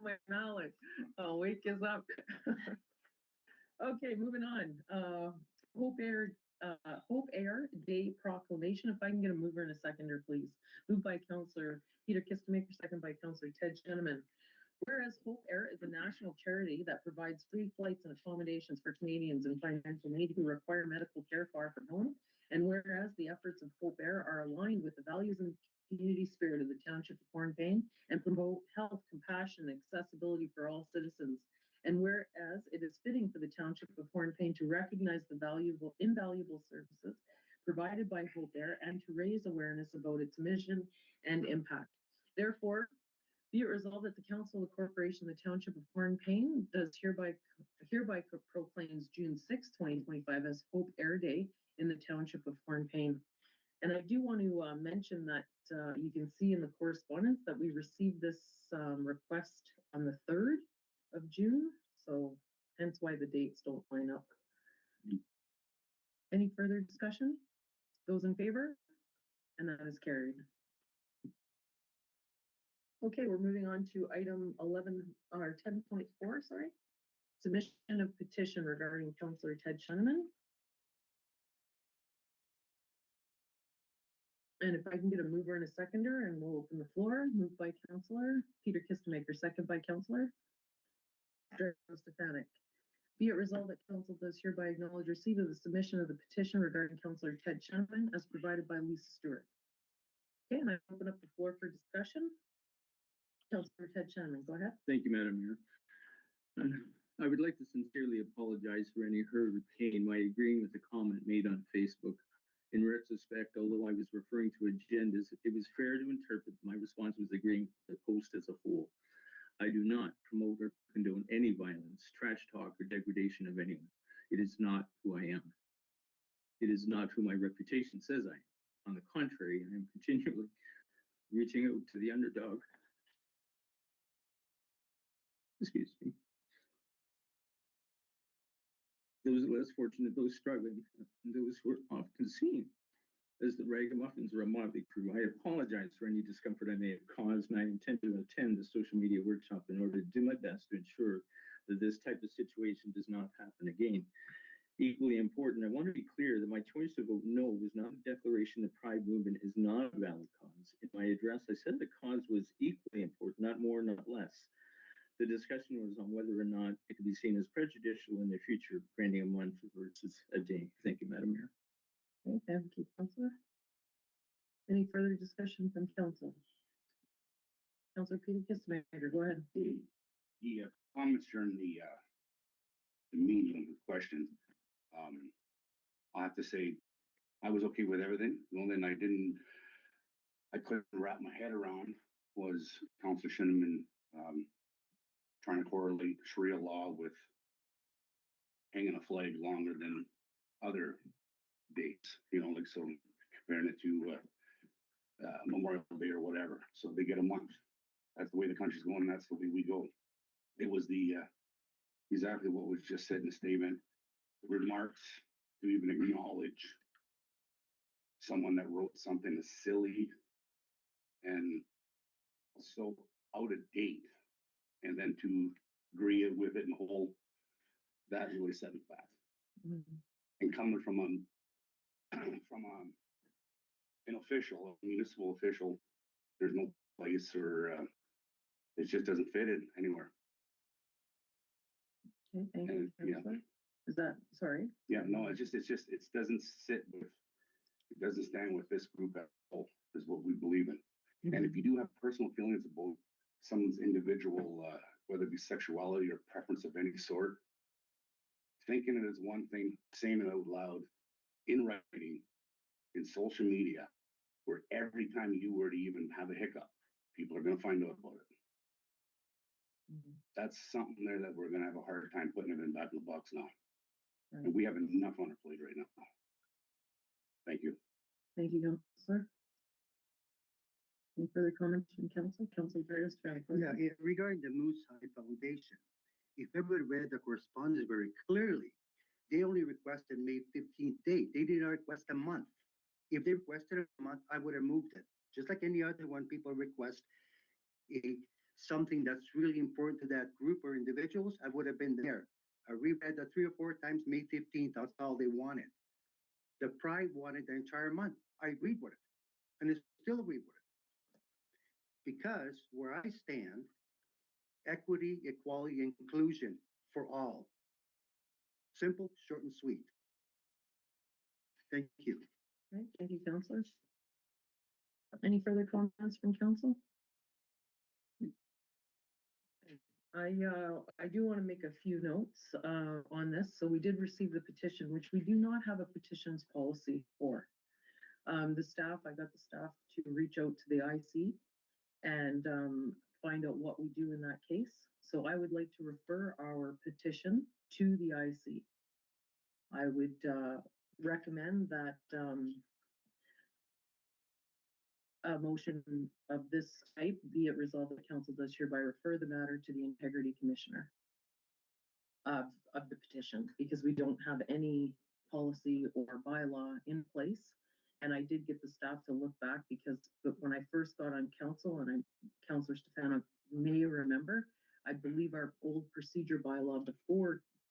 My knowledge. Oh, wake is up. Okay, moving on. Hope Air Day proclamation. If I can get a mover and a seconder, please. Moved by Councillor Peter Kistemaker, second by Councillor Ted Shannon. Whereas Hope Air is a national charity that provides free flights and accommodations for Canadians in financial need who require medical care far from home, and whereas the efforts of Hope Air are aligned with the values and community spirit of the Township of Hornepayne and promote health, compassion, and accessibility for all citizens, and whereas it is fitting for the Township of Hornepayne to recognize the invaluable services provided by Hope Air and to raise awareness about its mission and impact. Therefore, be it resolved that the Council of the Corporation of the Township of Hornepayne does hereby proclaims June 6, 2025 as Hope Air Day in the Township of Hornepayne. And I do want to mention that you can see in the correspondence that we received this request on the 3rd of June. So hence why why the dates don't line up. Any further discussion? Those in favor? And that is carried. Okay, we're moving on to item 11, or 10.4, sorry. Submission of petition regarding Councillor Ted Schoeneman. And if I can get a mover and a seconder, and we'll open the floor. Moved by Councillor Peter Kistemaker, second by Councillor Stefanik. Be it resolved that council does hereby acknowledge receipt of the submission of the petition regarding Councillor Ted Schoeneman as provided by Lisa Stewart. Okay, and I open up the floor for discussion. Councillor Ted Schoeneman, go ahead. Thank you, Madam Mayor. I would like to sincerely apologize for any hurt or pain by agreeing with the comment made on Facebook. In retrospect, although I was referring to agendas, it was fair to interpret my response was agreeing with the post as a whole. I do not promote or condone any violence, trash talk, or degradation of anyone. It is not who I am. It is not who my reputation says I am. On the contrary, I am continually reaching out to the underdog. Excuse me. Those less fortunate, those struggling, and those who are often seen as the ragamuffins or a motley crew. I apologize for any discomfort I may have caused, and I intend to attend the social media workshop in order to do my best to ensure that this type of situation does not happen again. Equally important, I want to be clear that my choice to vote no was not a declaration the Pride movement is not a valid cause. In my address, I said the cause was equally important, not more, not less. The discussion was on whether or not it could be seen as prejudicial in the future, granting a month versus a day. Thank you, Madam Mayor. Okay, thank you, Councillor. Any further discussion from council? Councillor Peter Kistemaker, go ahead. The comments during the meeting with questions, I have to say I was okay with everything. The only thing I couldn't wrap my head around was Councillor Schoeneman trying to correlate Sharia law with hanging a flag longer than other dates, like so comparing it to Memorial Day or whatever. So they get a month. That's the way the country's going. That's the way we go. It was the exactly what was just said in the statement. The remarks to even acknowledge someone that wrote something as silly and so out of date, and then to agree with it and hold that really set me back. Mm-hmm. And coming from an official, a municipal official, there's no place or it just doesn't fit in anywhere. Okay, thank you. Yeah. Is that, sorry? Yeah, no, it doesn't sit with, it doesn't stand with this group at all, is what we believe in. Mm-hmm. And if you do have personal feelings about someone's individual, whether it be sexuality or preference of any sort, thinking it is one thing, saying it out loud, in writing, in social media, where every time you were to even have a hiccup, people are going to find out about it. Mm-hmm. That's something there that we're going to have a hard time putting it in back in the box now. Right. And we have enough on our plate right now. Thank you. Thank you, Councillor. Any further comments from council? Councillor Barrios. Yeah, regarding the Moose High Foundation, if everybody read the correspondence very clearly, they only requested May 15th date. They did not request a month. If they requested a month, I would have moved it. Just like any other one, people request something that's really important to that group or individuals, I would have been there. I reread that 3 or 4 times, May 15th, that's all they wanted. The Pride wanted the entire month. I agreed with it, and I still agree with it. Because where I stand, equity, equality, and inclusion for all. Simple, short, and sweet. Thank you. Right, thank you, councillors. Any further comments from council? I do want to make a few notes on this. So we did receive the petition, which we do not have a petitions policy for. The staff, I got the staff to reach out to the IC and find out what we do in that case. So I would like to refer our petition to the IC. I would recommend that a motion of this type be it resolved that council does hereby refer the matter to the Integrity Commissioner. of the petition, because we don't have any policy or bylaw in place. And I did get the staff to look back, because when I first got on council, and Councillor Stefano may remember, I believe our old procedure bylaw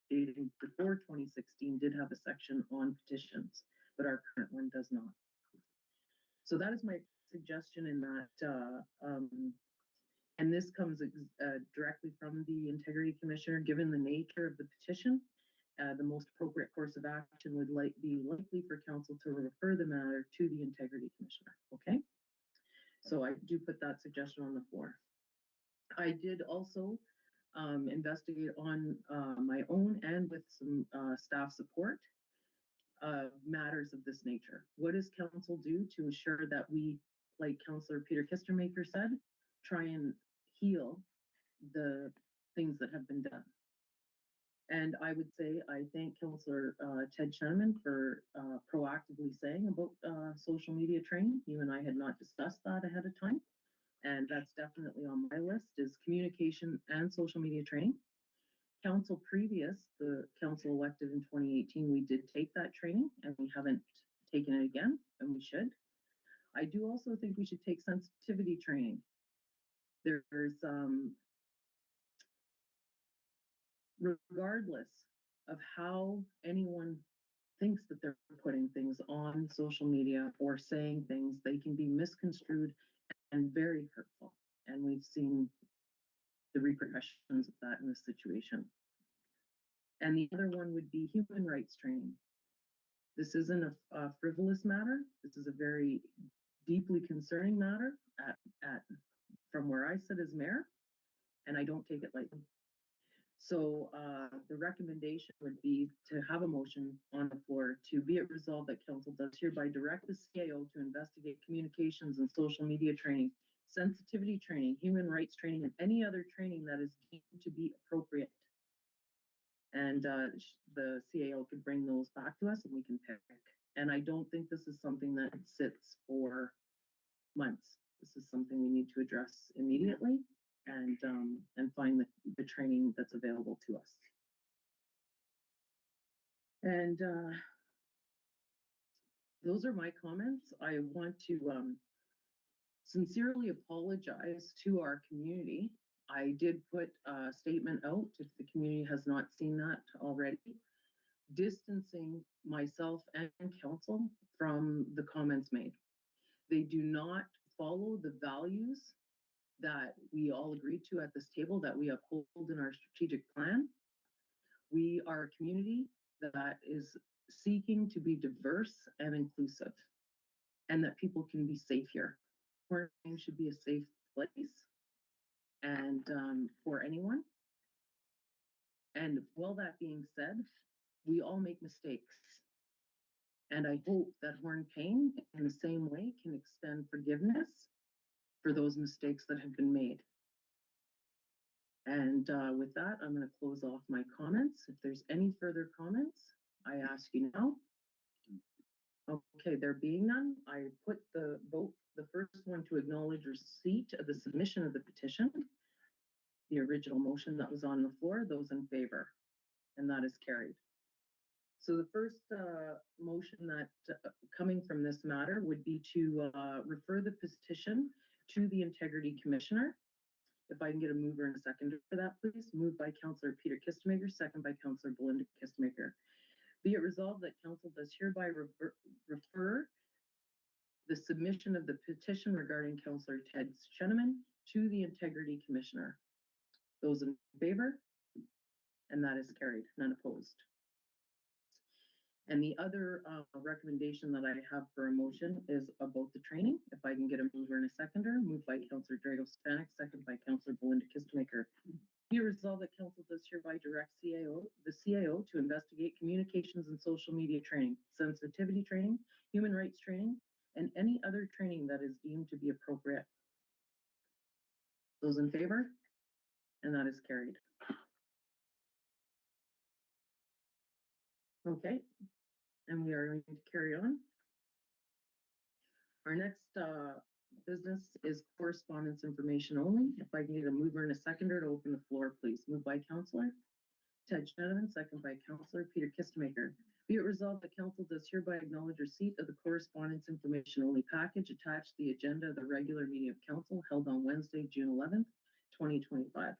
dating before 2016 did have a section on petitions, but our current one does not. So that is my suggestion in that, and this comes directly from the Integrity Commissioner. Given the nature of the petition, the most appropriate course of action would be likely for council to refer the matter to the Integrity Commissioner, okay? So I do put that suggestion on the floor. I did also investigate on my own and with some staff support matters of this nature. What does council do to ensure that we, like Councillor Peter Kistermaker said, try and heal the things that have been done? And I would say I thank Councillor Ted Shannon for proactively saying about social media training. You and I had not discussed that ahead of time, and that's definitely on my list, is communication and social media training. Council previous, the council elected in 2018, we did take that training, and we haven't taken it again, and we should. I do also think we should take sensitivity training. There's regardless of how anyone thinks that they're putting things on social media or saying things, they can be misconstrued and very hurtful. And we've seen the repercussions of that in this situation. And the other one would be human rights training. This isn't a frivolous matter. This is a very deeply concerning matter from where I sit as mayor, and I don't take it lightly. So the recommendation would be to have a motion on the floor to be it resolved that council does hereby direct the CAO to investigate communications and social media training, sensitivity training, human rights training, and any other training that is deemed to be appropriate. And the CAO could bring those back to us and we can pick. And I don't think this is something that sits for months. This is something we need to address immediately and find the training that's available to us. And those are my comments. I want to sincerely apologize to our community. I did put a statement out, if the community has not seen that already, distancing myself and council from the comments made. They do not follow the values that we all agreed to at this table, that we uphold in our strategic plan. We are a community that is seeking to be diverse and inclusive, and that people can be safe here. Hornepayne should be a safe place, and for anyone. And while that being said, we all make mistakes. And I hope that Hornepayne, in the same way, can extend forgiveness for those mistakes that have been made. And with that, I'm going to close off my comments. If there's any further comments, I ask you now. Okay, there being none, I put the vote, the first one to acknowledge receipt of the submission of the petition, the original motion that was on the floor, those in favor, and that is carried. So the first motion that coming from this matter would be to refer the petition to the Integrity Commissioner. If I can get a mover and a seconder for that, please. Moved by Councillor Peter Kistermaker, second by Councillor Belinda Kistermaker. Be it resolved that council does hereby refer the submission of the petition regarding Councillor Ted Shannon to the Integrity Commissioner. Those in favor? And that is carried, none opposed. And the other recommendation that I have for a motion is about the training. If I can get a mover and a seconder, moved by Councillor Drago-Stanek, second by Councillor Belinda Kistermaker. Be resolved that council does hereby direct the CAO to investigate communications and social media training, sensitivity training, human rights training, and any other training that is deemed to be appropriate. Those in favor? And that is carried. Okay, and we are going to carry on. Our next business is correspondence information only. If I can get a mover and a seconder to open the floor, please. Moved by Councillor Ted Shannon, second by Councillor Peter Kistemaker. Be it resolved, the council does hereby acknowledge receipt of the correspondence information only package attached to the agenda of the regular meeting of council held on Wednesday, June 11th, 2025.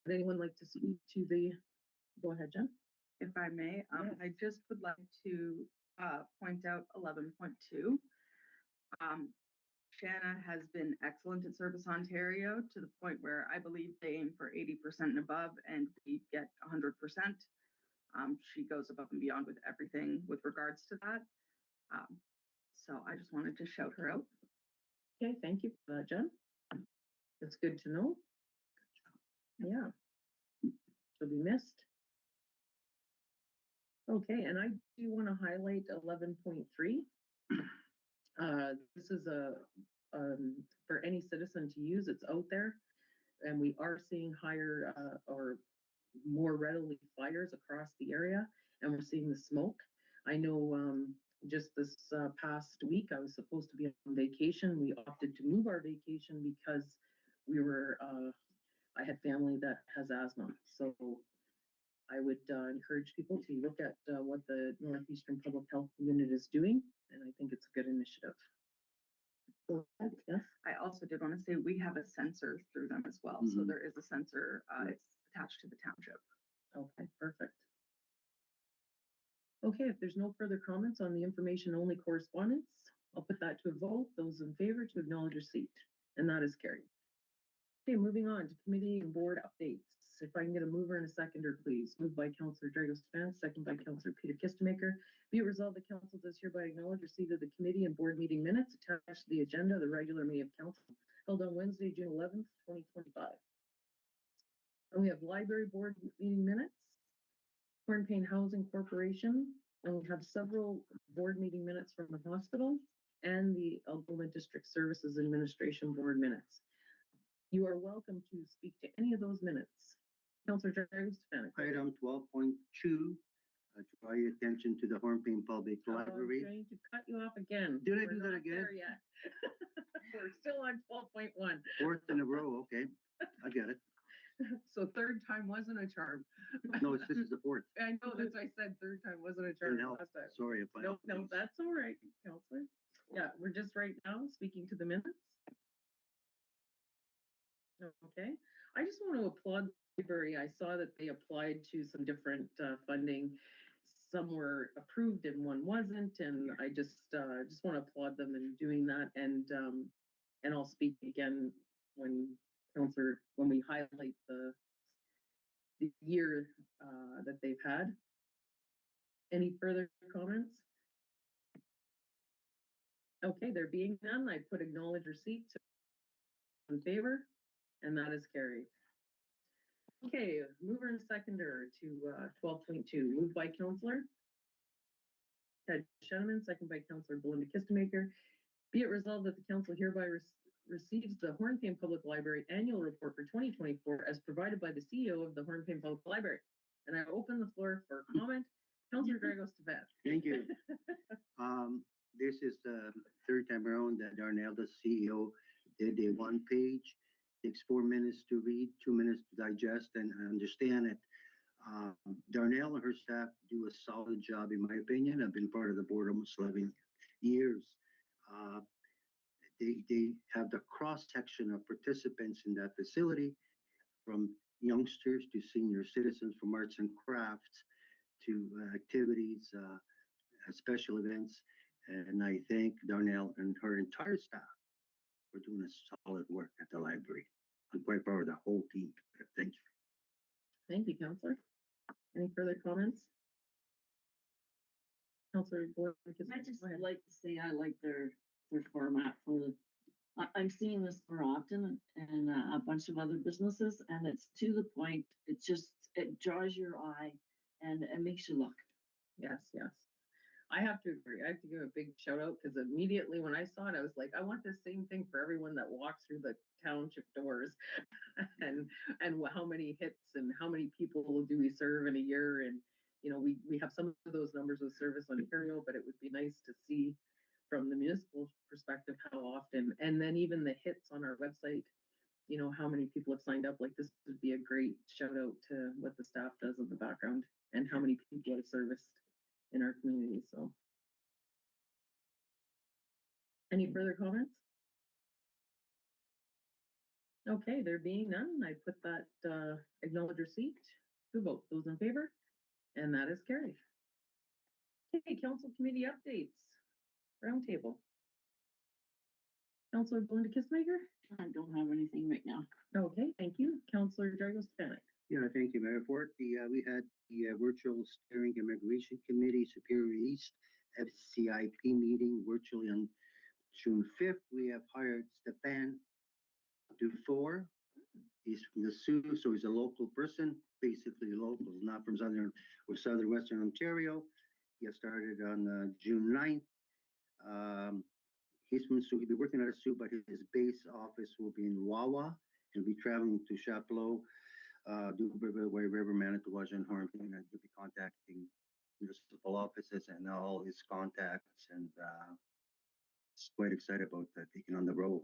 Would anyone like to speak to the, go ahead, Jen. If I may, Yes. I just would like to point out 11.2. Shanna has been excellent at Service Ontario to the point where I believe they aim for 80% and above, and we get 100%. She goes above and beyond with everything with regards to that. So I just wanted to shout her out. Okay, thank you for that, Jen. That's good to know. Yeah. She'll be missed. Okay, and I do want to highlight 11.3. This is for any citizen to use. It's out there, and we are seeing higher or more readily fires across the area, and we're seeing the smoke. I know just this past week I was supposed to be on vacation. We opted to move our vacation because we were I had family that has asthma, so I would encourage people to look at what the Northeastern Public Health Unit is doing, and I think it's a good initiative. So, yes. I also did want to say we have a sensor through them as well. So there is a sensor it's attached to the township. Okay, perfect. Okay, if there's no further comments on the information only correspondence, I'll put that to a vote. Those in favor to acknowledge receipt, and that is carried. Okay, moving on to committee and board updates. If I can get a mover and a seconder, please. Moved by Councillor Dragos-Stefanik, second by Councillor Peter Kistemaker. Be it resolved, the council does hereby acknowledge receipt of the committee and board meeting minutes attached to the agenda of the regular meeting of council held on Wednesday, June 11th, 2025. And we have library board meeting minutes, Hornepayne Housing Corporation, and we have several board meeting minutes from the hospital and the Algoma District Services Administration board minutes. You are welcome to speak to any of those minutes. Councillor Dragos-Stefanik. Item 12.2, draw your attention to the Hornepayne Public Library. I'm going to cut you off again. Did I We're do that not again? there yet. We're still on 12.1. Fourth in a row, okay, I get it. So third time wasn't a charm. No, this is the fourth. I know, that's why I said third time wasn't a charm Didn't help. last time. Sorry if I. No, that's all right, Councillor. Yeah, we're just right now speaking to the minutes. Okay, I just want to applaud the library. I saw that they applied to some different funding. Some were approved and one wasn't, and I just want to applaud them in doing that. And I'll speak again when we highlight the year that they've had. Any further comments? Okay, there being none, I put acknowledge receipt in favor, and that is carried. Okay, mover and seconder to 12.2, moved by Councillor Ted Shannon, second by Councillor Belinda Kistemaker. Be it resolved that the council hereby receives the Hornepayne Public Library annual report for 2024 as provided by the CEO of the Hornepayne Public Library. And I open the floor for comment. Councillor Dragos-Stefanik. Thank you. This is the third time around that Darnell, the CEO, did a one page. Takes 4 minutes to read, 2 minutes to digest and understand it. Darnell and her staff do a solid job, in my opinion. I've been part of the board almost 11 years. They have the cross section of participants in that facility, from youngsters to senior citizens, from arts and crafts to activities, special events. And I thank Darnell and her entire staff for doing a solid work at the library. I'm quite proud of the whole team. Thank you. Thank you, Councillor. Any further comments? Councillor Boyd. I just like to say I like their format for the. I'm seeing this more often and a bunch of other businesses, and it's to the point. It draws your eye and it makes you look. Yes, yes. I have to agree. I have to give a big shout out because immediately when I saw it, I was like, I want the same thing for everyone that walks through the township doors. and how many hits and how many people do we serve in a year? And you know, we have some of those numbers with Service Ontario, but it would be nice to see from the municipal perspective how often, and then even the hits on our website how many people have signed up. Like this would be a great shout out to what the staff does in the background and how many people are serviced in our community. So any further comments? Okay, there being none, I put that acknowledge receipt to vote. Those in favor? And that is carried. Okay, council committee updates. Roundtable. Councilor Belinda Kissmaker? I don't have anything right now. Okay, thank you. Councilor Dragos-Stefanik? Yeah, thank you, Mayor Fort. We had the virtual steering immigration committee Superior East FCIP meeting virtually on June 5th. We have hired Stefan Dufour. He's from the Sioux, so he's a local person, basically local, not from southern or southern western Ontario. He has started on June 9th. He's from Sioux. He'll be working at a Sioux, but his base office will be in Wawa. He'll be traveling to Chapleau, Dubrovay, River, Manitowoc, and Hornepayne, and he'll be contacting municipal offices and all his contacts. And he's quite excited about that, taking on the role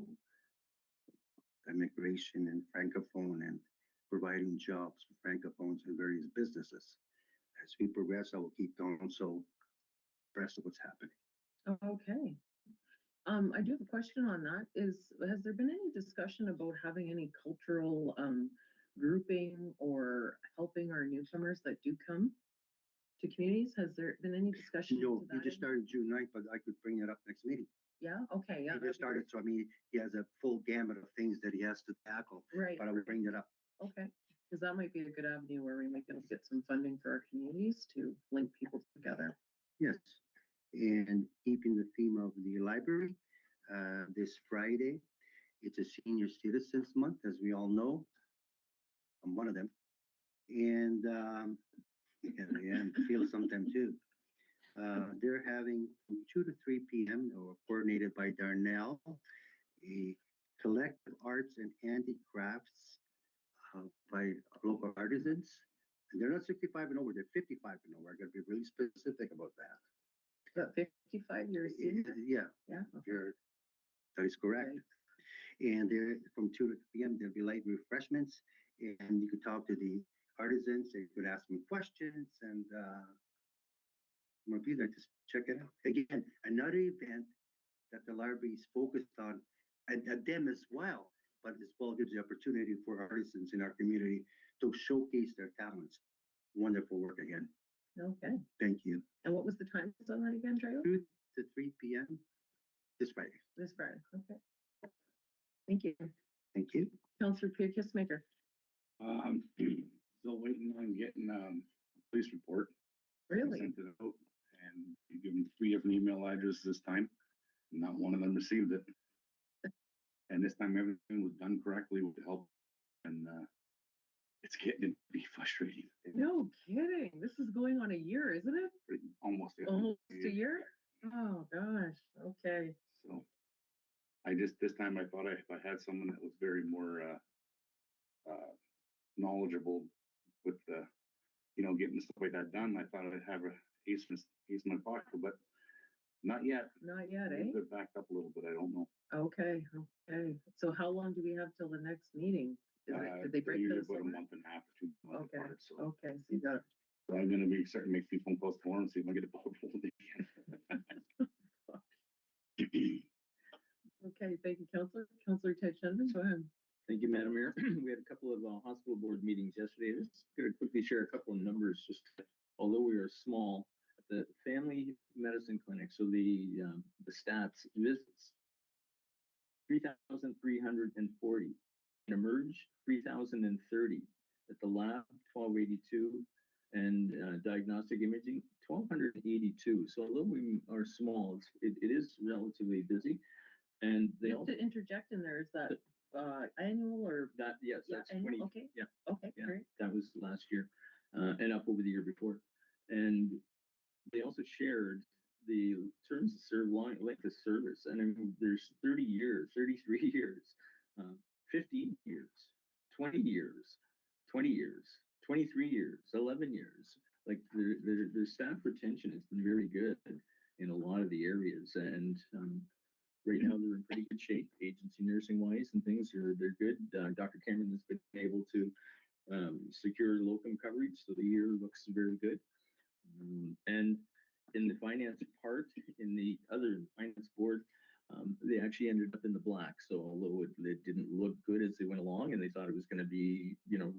immigration and francophone and providing jobs for francophones in various businesses. As we progress, I will keep going so abreast of what's happening. Okay. I do have a question on that. Has there been any discussion about having any cultural grouping or helping our newcomers that do come to communities? Has there been any discussion? No, into he that? just started June 9th, but I could bring it up next meeting. Yeah, okay, yeah. He just started, so I mean, he has a full gamut of things that he has to tackle, Right. but I will bring it up. Okay, because that might be a good avenue where we might be able to get some funding for our communities to link people together. Yes, and keeping the theme of the library, this Friday, it's a Senior Citizens Month, as we all know. I'm one of them. And I feel sometime too. They're having from 2 to 3 p.m. or coordinated by Darnell, a collective arts and handicrafts by local artisans. And they're not 65 and over, they're 55 and over. I gotta be really specific about that. About 55 years. Yeah, that is correct. Okay. And they're from 2 to 3 p.m. There'll be light refreshments, and you could talk to the artisans. And you could ask them questions, and more people just check it out. Again, another event that the library is focused on, and them as well, but as well gives the opportunity for artisans in our community to showcase their talents. Wonderful work again. Okay. Thank you. And what was the time on that again, Drago? 2 to 3 p.m. this Friday. This Friday. Okay. Thank you. Thank you. Councilor Kissmaker. Still waiting on getting police report. Really? I sent it out, and you give them 3 different email addresses this time. Not one of them received it. And this time everything was done correctly with the help, and it's getting to be frustrating. No kidding. This is going on a year, isn't it? Almost a year. Oh gosh. Okay. So this time I thought if I had someone that was very more knowledgeable with the getting stuff like that done, I thought I'd have a ace in my pocket, but not yet. Not yet, eh? They're backed up a little bit. I don't know. Okay. So how long do we have till the next meeting? Did they break usually those about a somewhere? month and a half or 2 months Okay. apart, so. Okay. So you got it. So I'm gonna be starting to make a few phone calls tomorrow and see if I get a ball rolling again. Okay, thank you, Councilor. Councilor Ted Shenman, go ahead. Thank you, Madam Mayor. We had a couple of hospital board meetings yesterday. Just going to quickly share a couple of numbers. Just although we are small, the family medicine clinic, so the stats visits 3,340, Emerge 3,030, at the lab 1,282, and diagnostic imaging 1,282. So although we are small, it is relatively busy. And they Just to interject in there, is that annual or that? Yes, that's annual? 20. Okay. Yeah. Okay. Yeah, Great. that was last year, and up over the year before. And they also shared the terms of length of service. And I mean, there's 30 years, 33 years, 15 years, 20 years, 20 years, 23 years, 11 years. Like their staff retention has been very good in a lot of the areas. And right now they're in pretty good shape, agency nursing wise and things they're good. Dr. Cameron has been able to secure locum coverage, so the year looks very good. And in the finance part, in the other finance board, they actually ended up in the black. So although it didn't look good as they went along and they thought it was going to be,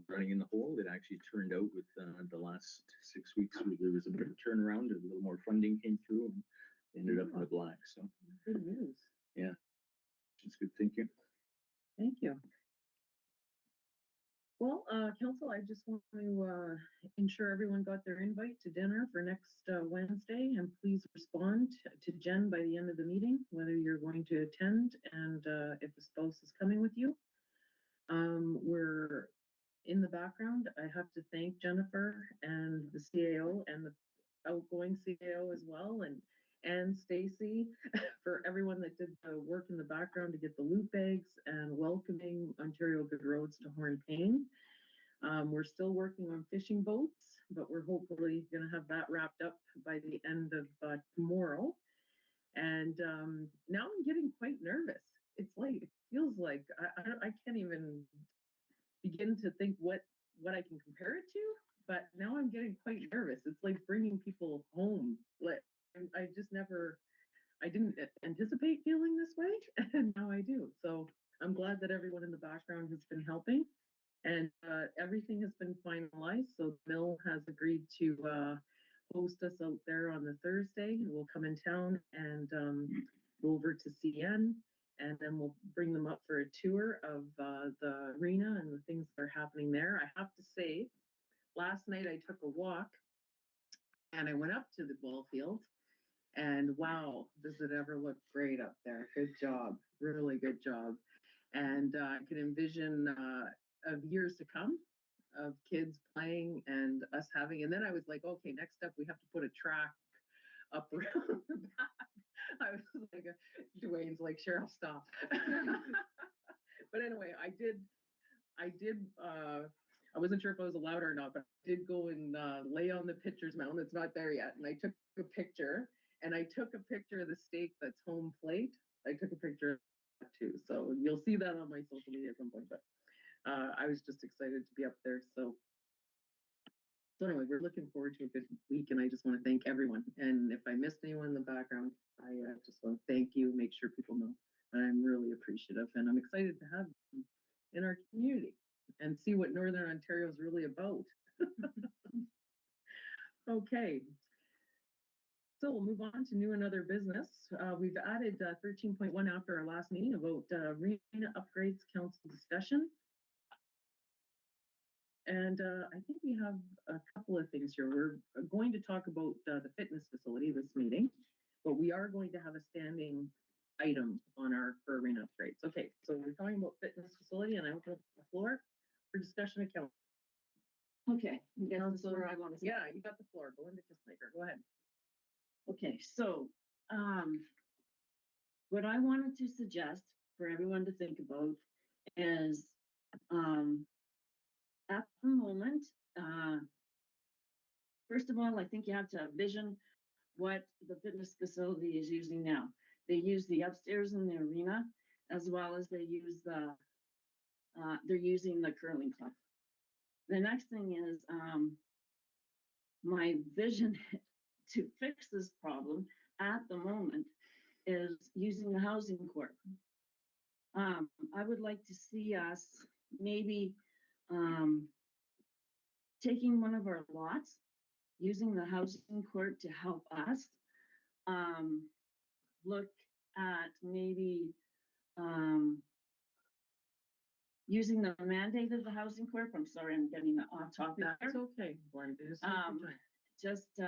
running in the hole, it actually turned out with the last 6 weeks where there was a bit of a turnaround, a little more funding came through and they ended up in the black. So Good news. yeah, it's good. Thank you. Thank you. Well, council, I just want to ensure everyone got their invite to dinner for next Wednesday, and please respond to Jen by the end of the meeting, whether you're going to attend and if a spouse is coming with you. We're in the background. I have to thank Jennifer and the CAO and the outgoing CAO as well, and Stacy for everyone that did the work in the background to get the loot bags and welcoming Ontario Good Roads to Hornepayne. We're still working on fishing boats, but we're hopefully going to have that wrapped up by the end of tomorrow. And now I'm getting quite nervous. It's like, it feels like I can't even begin to think what I can compare it to, but now I'm getting quite nervous. It's like bringing people home. Like I didn't anticipate feeling this way, and now I do. So I'm glad that everyone in the background has been helping, and everything has been finalized. So Mill has agreed to host us out there on the Thursday. We'll come in town and go over to CN, and then we'll bring them up for a tour of the arena and the things that are happening there. I have to say, last night I took a walk and I went up to the ball field, and wow, does it ever look great up there. Good job, really good job. And I can envision of years to come of kids playing and us having, and then I was like, okay, next up we have to put a track up around the back. I was like, Dwayne's like, Cheryl, stop. But anyway, I wasn't sure if I was allowed or not, but I did go and lay on the pitcher's mound. It's not there yet. And I took a picture, and I took a picture of the stake that's home plate. I took a picture of that too. So you'll see that on my social media at some point, but I was just excited to be up there. So anyway, we're looking forward to a good week, and I just want to thank everyone. And if I missed anyone in the background, I just want to thank you, make sure people know I'm really appreciative, and I'm excited to have them in our community and see what Northern Ontario is really about. Okay. So we'll move on to new and other business. We've added 13.1 after our last meeting about arena upgrades council discussion. And I think we have a couple of things here. We're going to talk about the fitness facility this meeting, but we are going to have a standing item on our for arena upgrades. Okay, so we're talking about fitness facility, and I open up the floor for discussion of council. Okay, that's where I want to. Yeah, you got the floor. Go into Kissmaker. Go ahead. Okay, so what I wanted to suggest for everyone to think about is at the moment, first of all, I think you have to vision what the fitness facility is using now. They use the upstairs in the arena, as well as they use they're using the curling club. The next thing is my vision to fix this problem at the moment is using the housing court. I would like to see us maybe taking one of our lots, using the housing court to help us look at maybe using the mandate of the housing court. I'm sorry, I'm getting off topic. That's okay. Just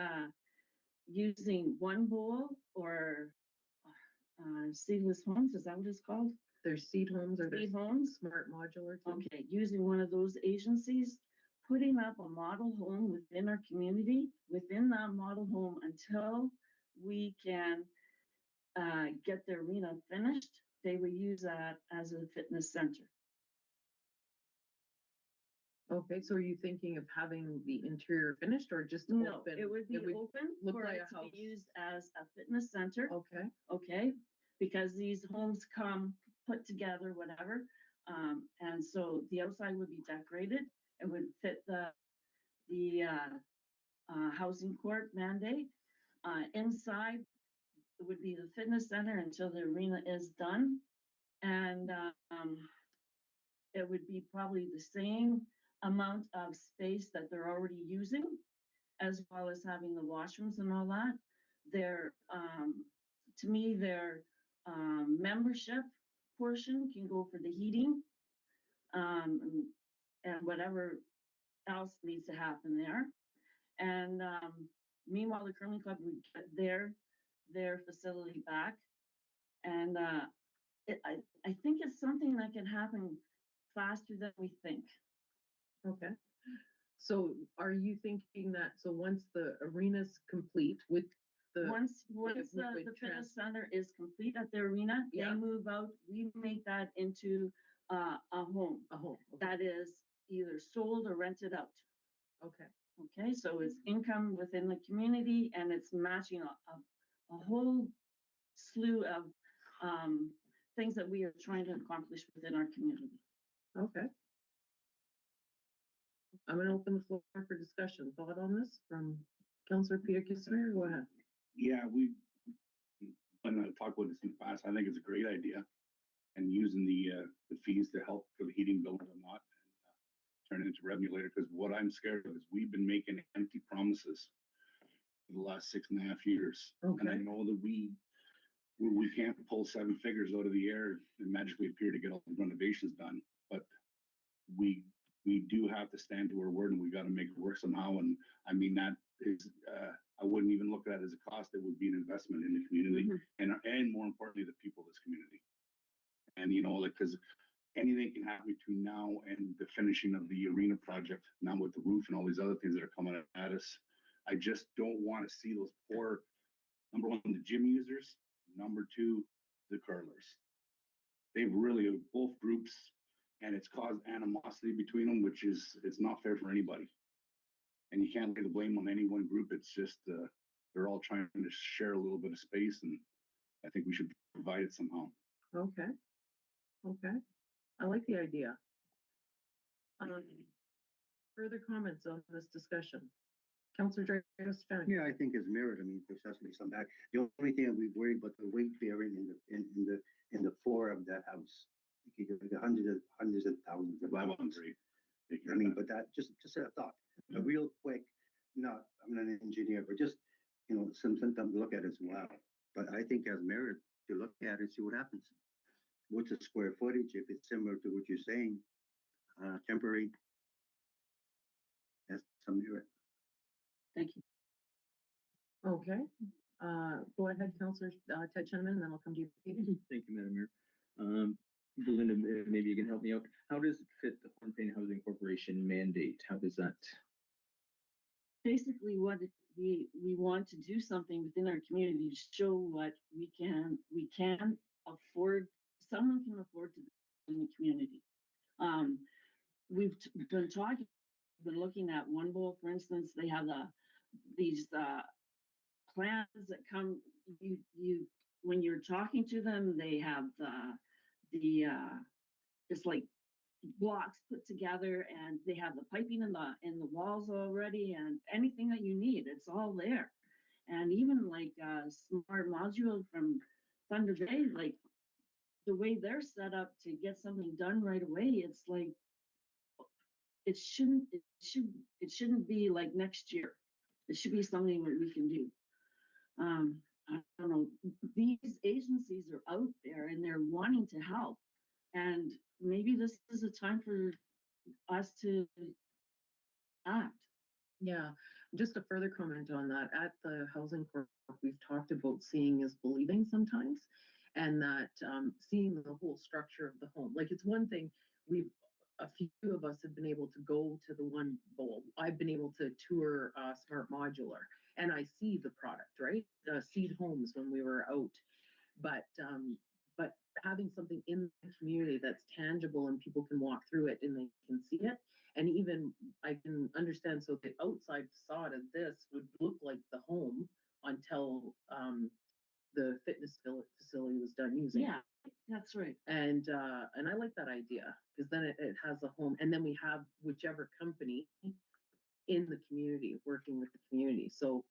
using one bowl or seedless homes, is that what it's called? There's seed homes or Seed homes. Smart modular too. Okay, using one of those agencies, putting up a model home within our community, within that model home until we can get the arena finished. They will use that as a fitness center. Okay, so are you thinking of having the interior finished or just No, open? it would be open look for like it a to house. be used as a fitness center. Okay. Okay, because these homes come put together, whatever. And so the outside would be decorated. It would fit the housing court mandate. Inside it would be the fitness center until the arena is done. And it would be probably the same amount of space that they're already using, as well as having the washrooms and all that. Their, to me, their membership portion can go for the heating, and whatever else needs to happen there. And meanwhile, the curling club would get their facility back. And I think it's something that can happen faster than we think. Okay. So are you thinking that, so once the arena's complete with the. Once would the fitness center is complete at the arena, Yeah. they move out, we make that into a home A home, okay. that is either sold or rented out. Okay, Okay, so it's income within the community, and it's matching a whole slew of things that we are trying to accomplish within our community. okay. I'm gonna open the floor for discussion. Thought on this from Councillor PECUNIARY, go ahead. Yeah, when I talk about this in the past, I think it's a great idea. And using the fees to help for the heating bill and whatnot, and turn it into revenue later, because what I'm scared of is we've been making empty promises for the last 6.5 years. And I Okay. know that we can't pull 7 figures out of the air and magically appear to get all the renovations done, but we do have to stand to our word, and we got to make it work somehow. And I mean, that is, I wouldn't even look at it as a cost. It would be an investment in the community, and more importantly, the people of this community. And, you know, like, because anything can happen between now and the finishing of the arena project, now with the roof and all these other things that are coming at us. I just don't want to see those poor, number one, the gym users, number two, the curlers. They've really, both groups, and it's caused animosity between them, which is, it's not fair for anybody. And you can't lay the blame on any one group. It's just, they're all trying to share a little bit of space, and I think we should provide it somehow. Okay. Okay. I like the idea. Further comments on this discussion? Councillor Dragos. Yeah, I think it's mirrored. I mean, there has to be some back. The only thing we worry about the weight bearing in the floor of that house. You could get hundreds of thousands of pounds. I mean, but that just a thought, a real quick. Not, I'm not an engineer, but just, you know, sometimes look at it as well. But I think as merit to look at it, see what happens. What's the square footage? If it's similar to what you're saying, temporary. That's some merit. Thank you. Okay. Go ahead, Councillor Ted Cheneman, and then I'll come to you. Thank you, Madam Mayor. Belinda, maybe you can help me out. How does it fit the Hornepayne Housing Corporation mandate? How does that? Basically, what we want to do something within our community to show what we can afford. Someone can afford to do in the community. We've been looking at One Bowl, for instance. They have these plans that come. You when you're talking to them, they have the just like blocks put together, and they have the piping in the walls already, and anything that you need, it's all there. And even like smart module from Thunder Bay, like the way they're set up to get something done right away, it's like it shouldn't be like next year. It should be something that we can do. I don't know, these agencies are out there and they're wanting to help, and maybe this is a time for us to act. Yeah, just a further comment on that. At the Housing Corp, we've talked about seeing is believing sometimes, and that seeing the whole structure of the home. Like, it's one thing, a few of us have been able to go to the One Bowl. I've been able to tour Smart Modular, and I see the product, right? Seed Homes when we were out, but having something in the community that's tangible and people can walk through it and they can see it. And even I can understand, so the outside facade of this would look like the home until the fitness facility was done using. Yeah, that's right. And I like that idea, because then it has a home, and then we have whichever company in the community, working with the community. So,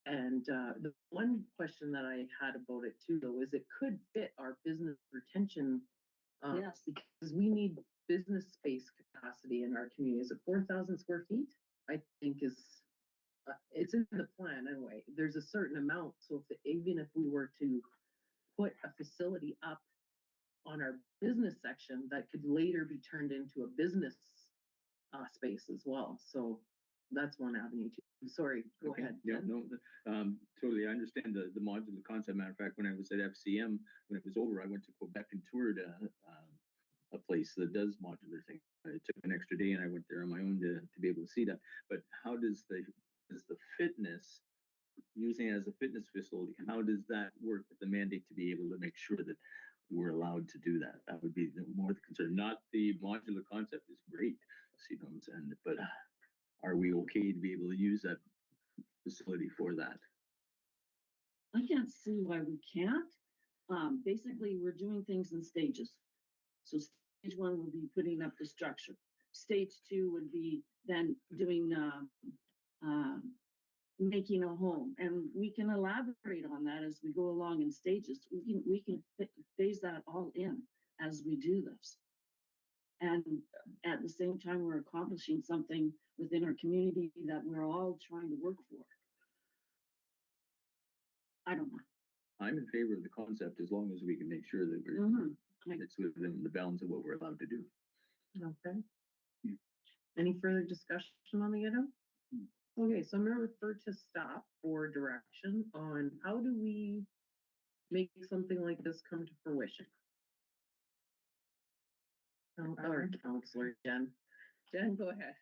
and the one question that I had about it too, though, is it could fit our business retention. Yes. Because we need business space capacity in our community. Is it 4,000 square feet? I think is, it's in the plan anyway. There's a certain amount, so even if we were to put a facility up on our business section, that could later be turned into a business space as well. So that's one avenue too. Sorry, go Okay. ahead. Yeah, Jen. no, totally. I understand the modular concept. Matter of fact, when I was at FCM, when it was over, I went to Quebec and toured a place that does modular things. It took an extra day, and I went there on my own to be able to see that. But how does the fitness, using it as a fitness facility, how does that work with the mandate to be able to make sure that we're allowed to do that? That would be more the concern. Not the modular concept is great, you know, but are we okay to be able to use that facility for that? I can't see why we can't. Basically, we're doing things in stages. So stage one would be putting up the structure. Stage two would be then doing making a home, and we can elaborate on that as we go along in stages. We can phase that all in as we do this, and at the same time, we're accomplishing something within our community that we're all trying to work for. I don't know. I'm in favor of the concept as long as we can make sure that it's within the bounds of what we're allowed to do. Okay. Any further discussion on the item? Okay, so I'm going to refer to staff for direction on how do we make something like this come to fruition. Or Counselor Jen. Jen, go ahead.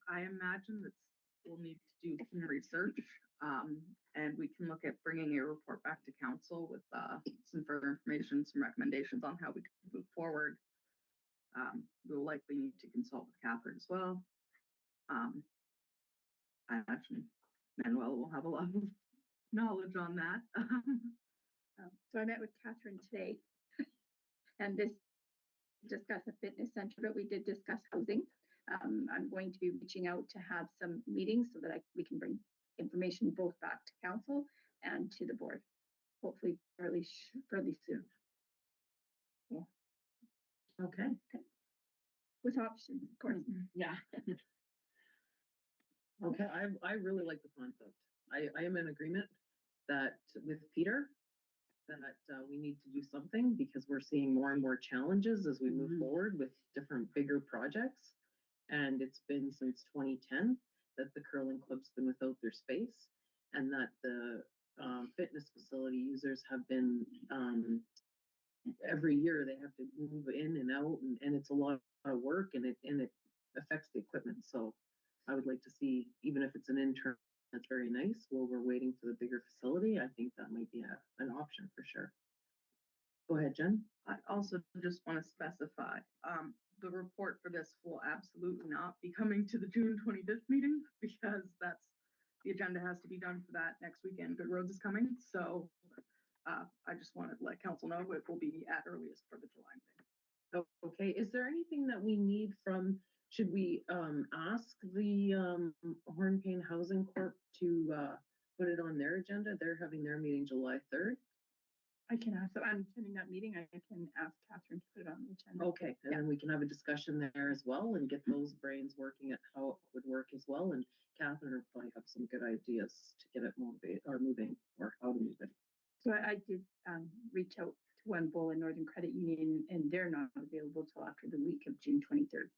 I imagine that we'll need to do some research, and we can look at bringing a report back to council with some further information, some recommendations on how we can move forward. We'll likely need to consult with Catherine as well. I imagine Manuel will have a lot of knowledge on that. So I met with Catherine today and discuss a fitness center, but we did discuss housing. I'm going to be reaching out to have some meetings so that we can bring information both back to council and to the board, hopefully fairly soon. Yeah. Okay. With options, of course. Yeah. Okay, I really like the concept. I am in agreement that with Peter that we need to do something, because we're seeing more and more challenges as we move forward with different bigger projects. And it's been since 2010 that the curling club's been without their space, and that the fitness facility users have been every year they have to move in and out, and it's a lot of work, and it affects the equipment. So I would like to see, even if it's an intern, that's very nice, while we're waiting for the bigger facility. I think that might be an option for sure. Go ahead, Jen. I also just want to specify, the report for this will absolutely not be coming to the June 25th meeting, because the agenda has to be done for that next weekend. Good Roads is coming. So I just wanted to let council know it will be at earliest for the July meeting. Okay, is there anything that we need from, should we ask the Hornepayne Housing Corp to put it on their agenda? They're having their meeting July 3rd. I can ask, so I'm attending that meeting. I can ask Catherine to put it on the agenda. Okay, and then we can have a discussion there as well and get those brains working at how it would work as well. And Catherine will probably have some good ideas to get it moving or how to move it. So I did reach out to one bull in Northern Credit Union, and they're not available till after the week of June 23rd.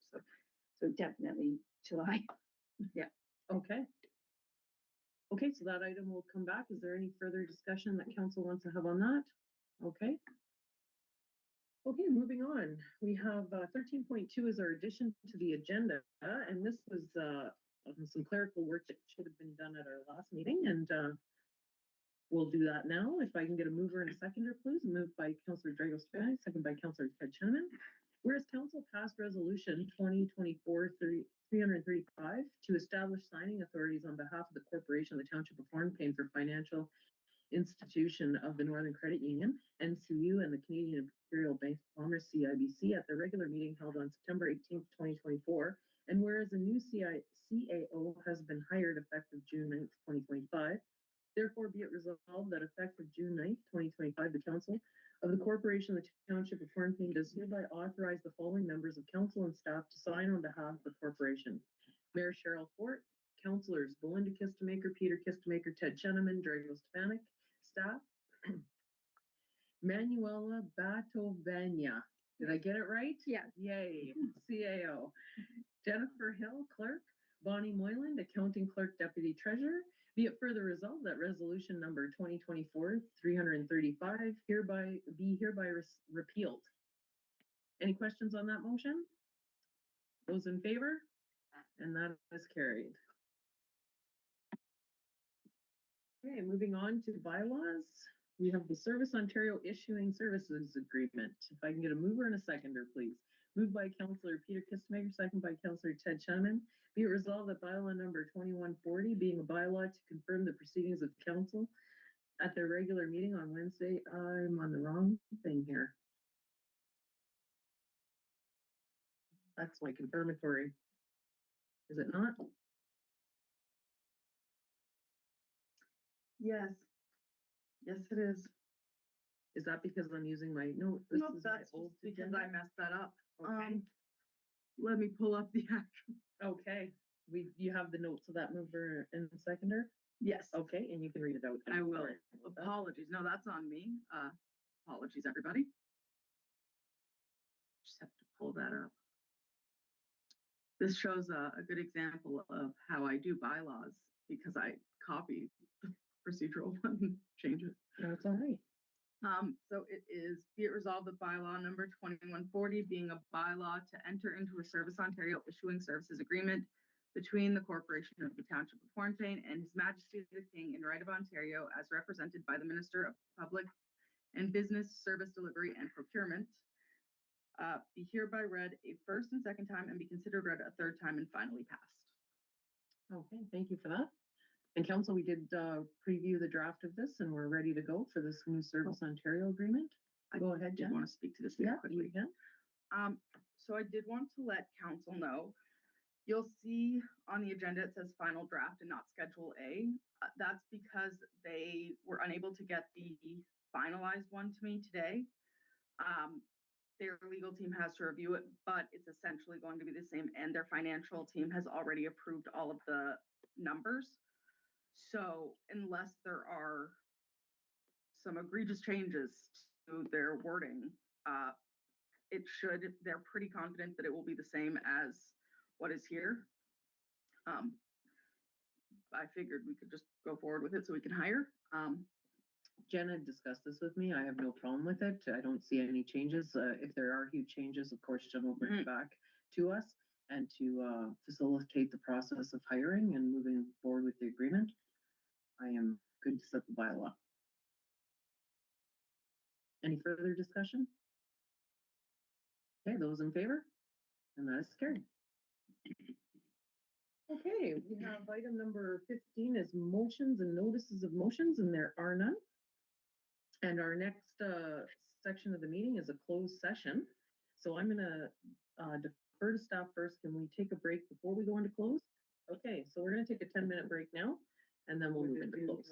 So definitely July. Yeah. Okay. Okay, so that item will come back. Is there any further discussion that council wants to have on that? Okay. Okay, moving on. We have 13.2 is our addition to the agenda, and this was some clerical work that should have been done at our last meeting, and we'll do that now. If I can get a mover and a seconder, please. Moved by Councillor Drago-Stefanik, second by Councillor Ted-Cheneman. Whereas council passed resolution 2024-335 to establish signing authorities on behalf of the corporation of the Township of Hornepayne for financial institution of the Northern Credit Union, NCU, and the Canadian Imperial Bank of Commerce, CIBC, at their regular meeting held on September 18th, 2024. And whereas a new CAO has been hired effective June 9th, 2025, therefore be it resolved that effective June 9th, 2025, the Council of the Corporation of the Township of Hornepayne does hereby authorize the following members of council and staff to sign on behalf of the corporation. Mayor Cheryl Fort, councilors Belinda Kistemaker, Peter Kistemaker, Ted Cheneman, Drago Stefanik, staff, Manuela Batovania. Did I get it right? Yeah. Yay. CAO. Jennifer Hill, clerk. Bonnie Moyland, accounting clerk, deputy treasurer. Be it further resolved that resolution number 2024-335 hereby repealed. Any questions on that motion? Those in favor? And that is carried. Okay, moving on to bylaws. We have the Service Ontario Issuing Services Agreement. If I can get a mover and a seconder, please. Moved by Councillor Peter Kistemaker, second by Councillor Ted Cheneman. Be it resolved that bylaw number 2140, being a bylaw to confirm the proceedings of the council at their regular meeting on Wednesday. I'm on the wrong thing here. That's my confirmatory. Is it not? Yes. Yes, it is. Is that because I'm using my note? No, This is my that's old just because agenda? I messed that up. Okay. Let me pull up the actual. Okay, you have the notes of that mover and seconder? Yes, Okay, and you can read it out. I will. Sorry about that. Apologies. No, that's on me. Apologies, everybody. Just have to pull that up. This shows a good example of how I do bylaws because I copy the procedural one and change it. That's all right. So it is, be it resolved that bylaw number 2140 being a bylaw to enter into a Service Ontario Issuing Services Agreement between the Corporation of the Township of Hornepayne and His Majesty the King in right of Ontario as represented by the Minister of Public and Business Service Delivery and Procurement. Be hereby read a first and second time and be considered read a third time and finally passed. Okay, thank you for that. And council, we did preview the draft of this and we're ready to go for this new Service Ontario agreement. Go ahead, I Jen. want to speak to this Yeah, quickly. you can. So I did want to let council know, you'll see on the agenda, it says final draft and not Schedule A. That's because they were unable to get the finalized one to me today. Their legal team has to review it, but it's essentially going to be the same, and their financial team has already approved all of the numbers. So unless there are some egregious changes to their wording, they're pretty confident that it will be the same as what is here. I figured we could just go forward with it so we can hire. Jenna discussed this with me. I have no problem with it. I don't see any changes. If there are huge changes, of course, Jen will bring it back to us and to facilitate the process of hiring and moving forward with the agreement. I am good to set the bylaw. Any further discussion? Okay, those in favor? And that is carried. Okay, we have item number 15 is motions and notices of motions, and there are none. And our next section of the meeting is a closed session. So I'm gonna defer to staff first. Can we take a break before we go into close? Okay, so we're gonna take a 10-minute break now, and then we'll move into close.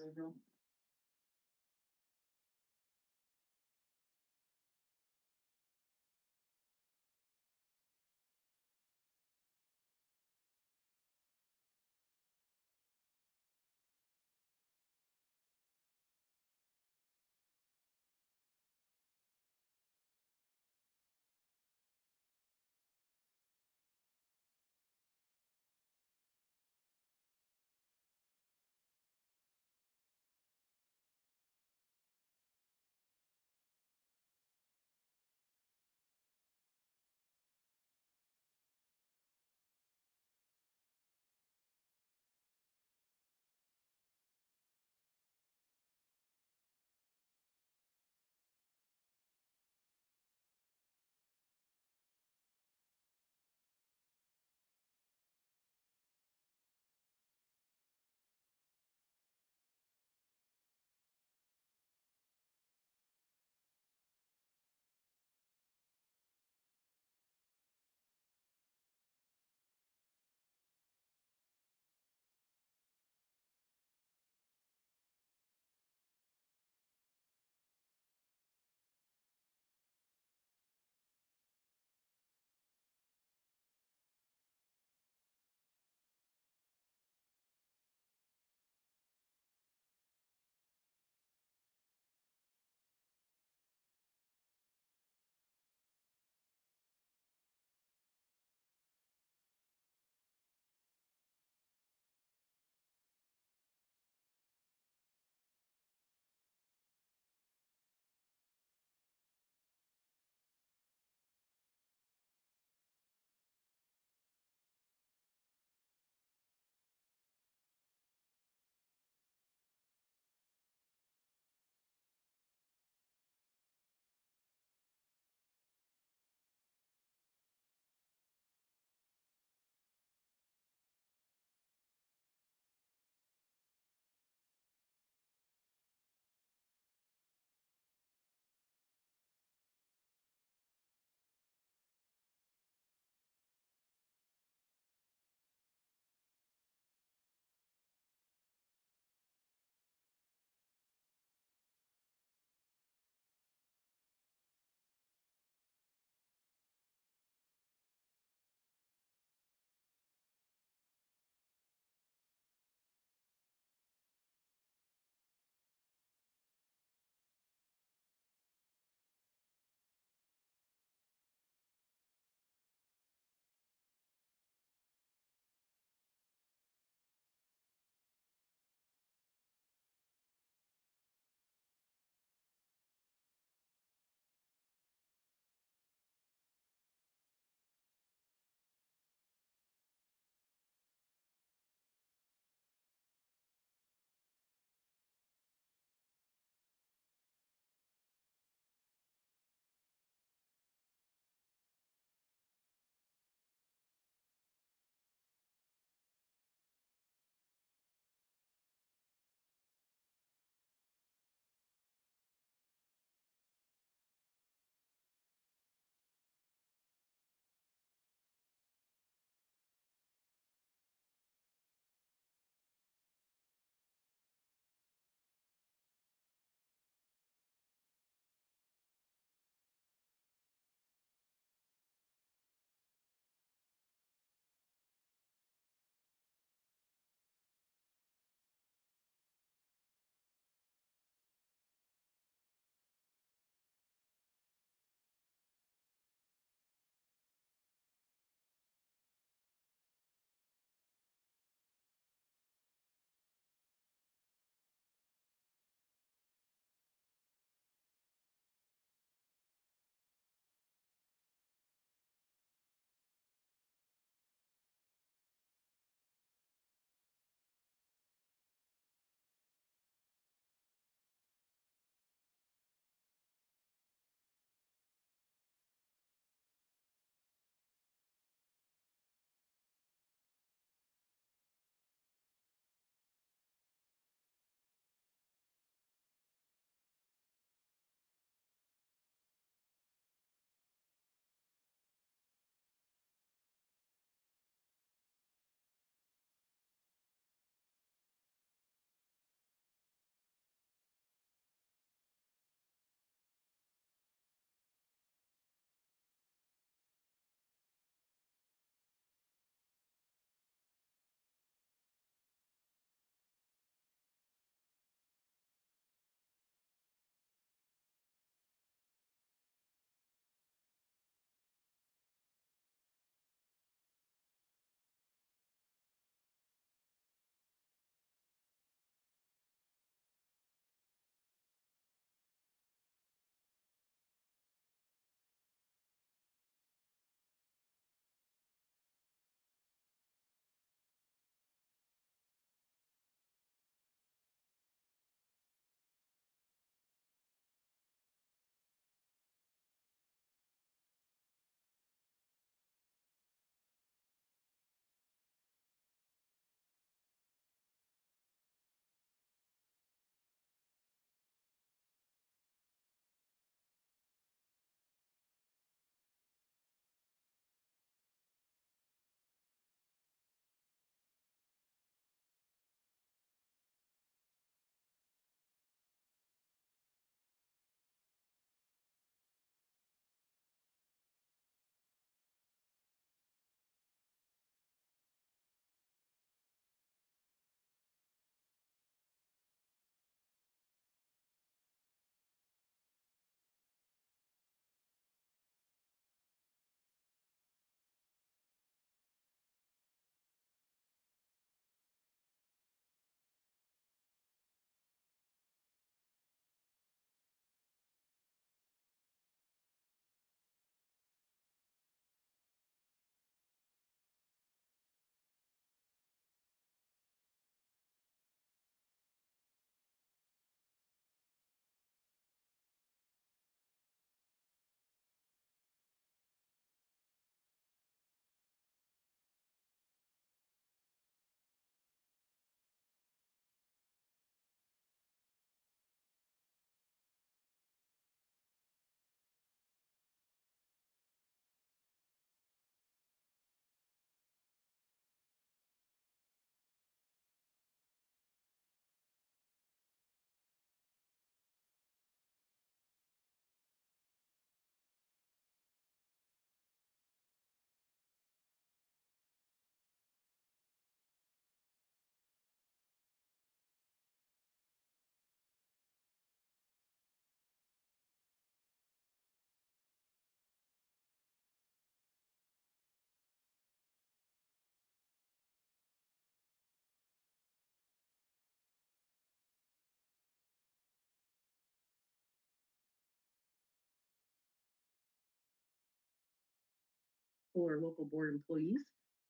municipal or local board employees,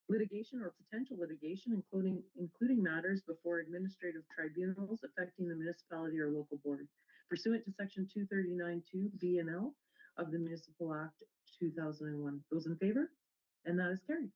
litigation or potential litigation, including matters before administrative tribunals affecting the municipality or local board, pursuant to Section 239(2) B and L of the Municipal Act 2001. Those in favor? And that is carried.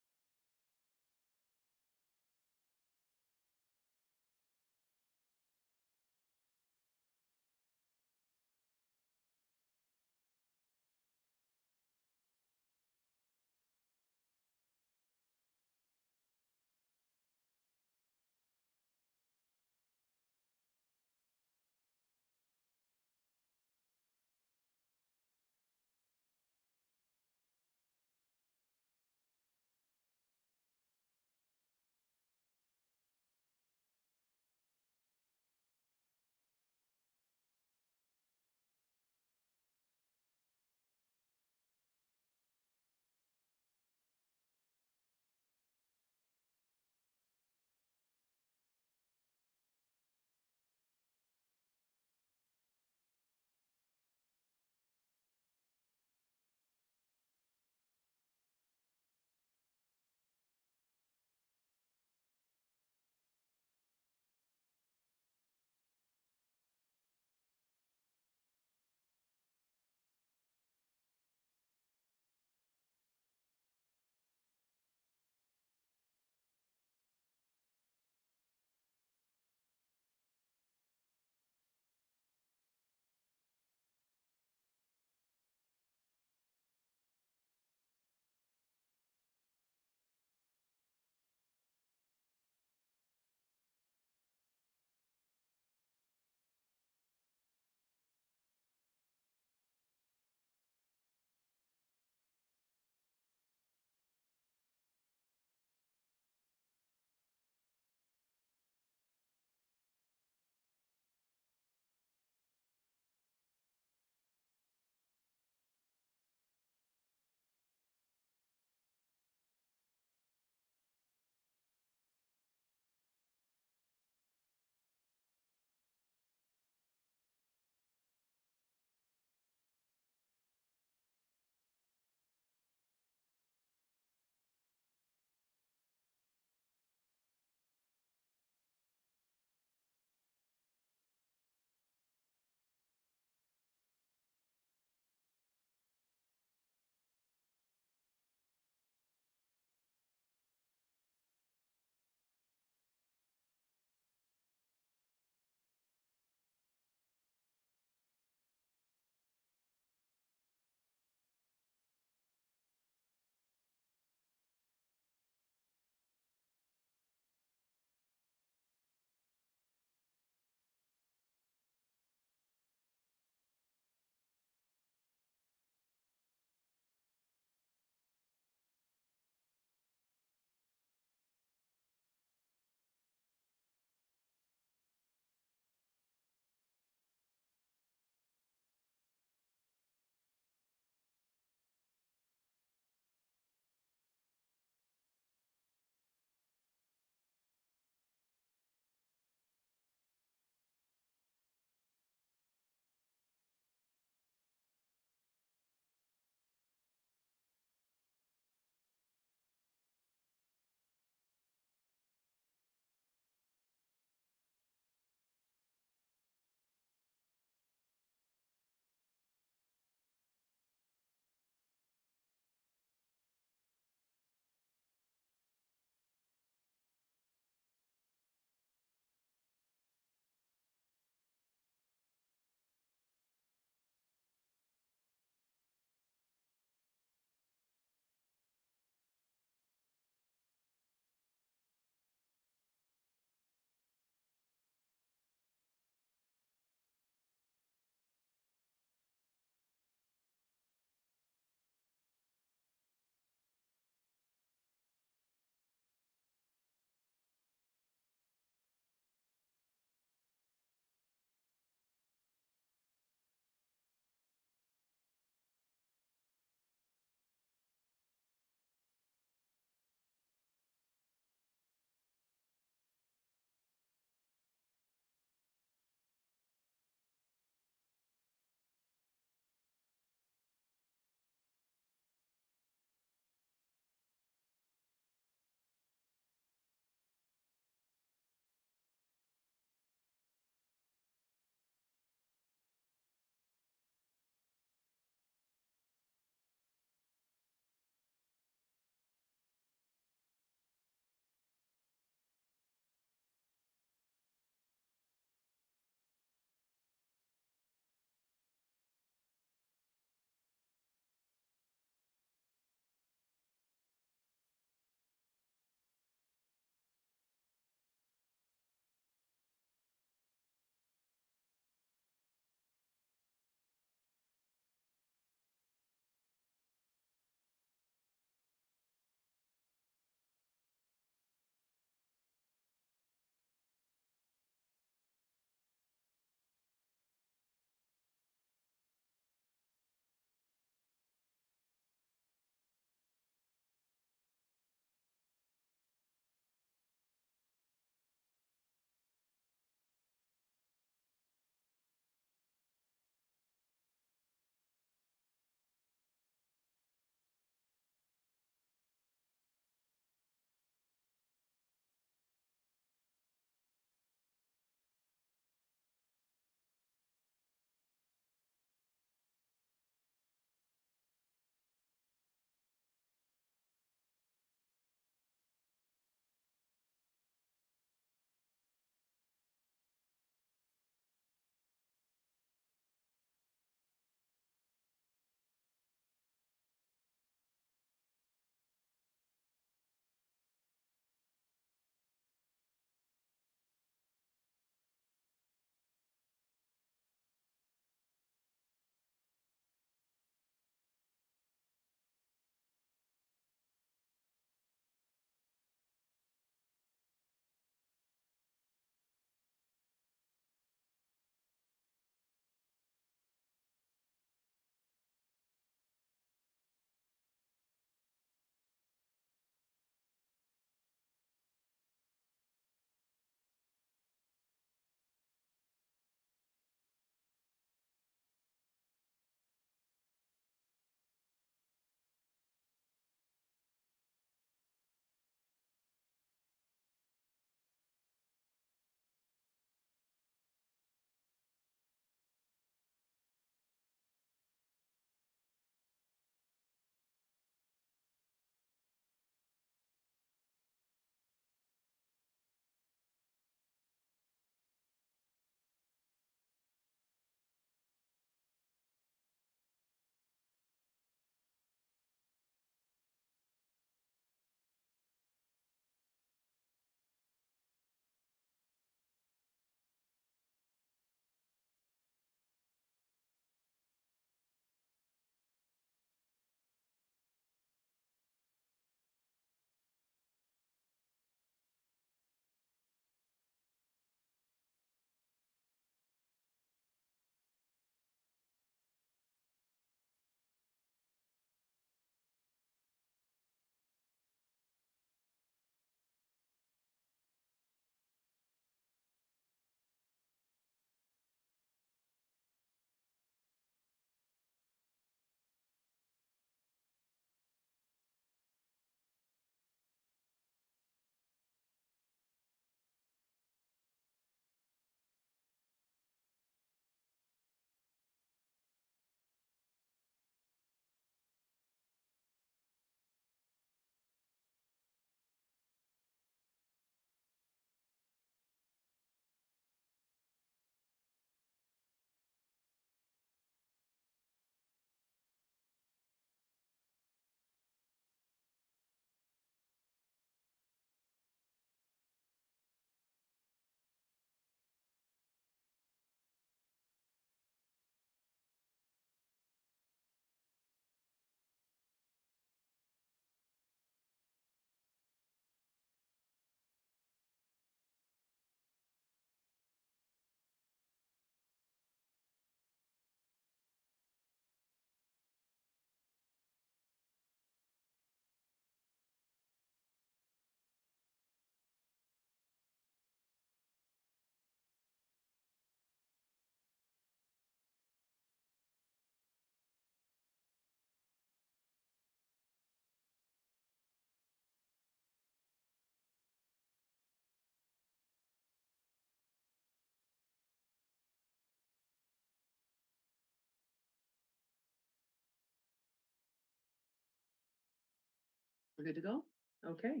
We're good to go? Okay.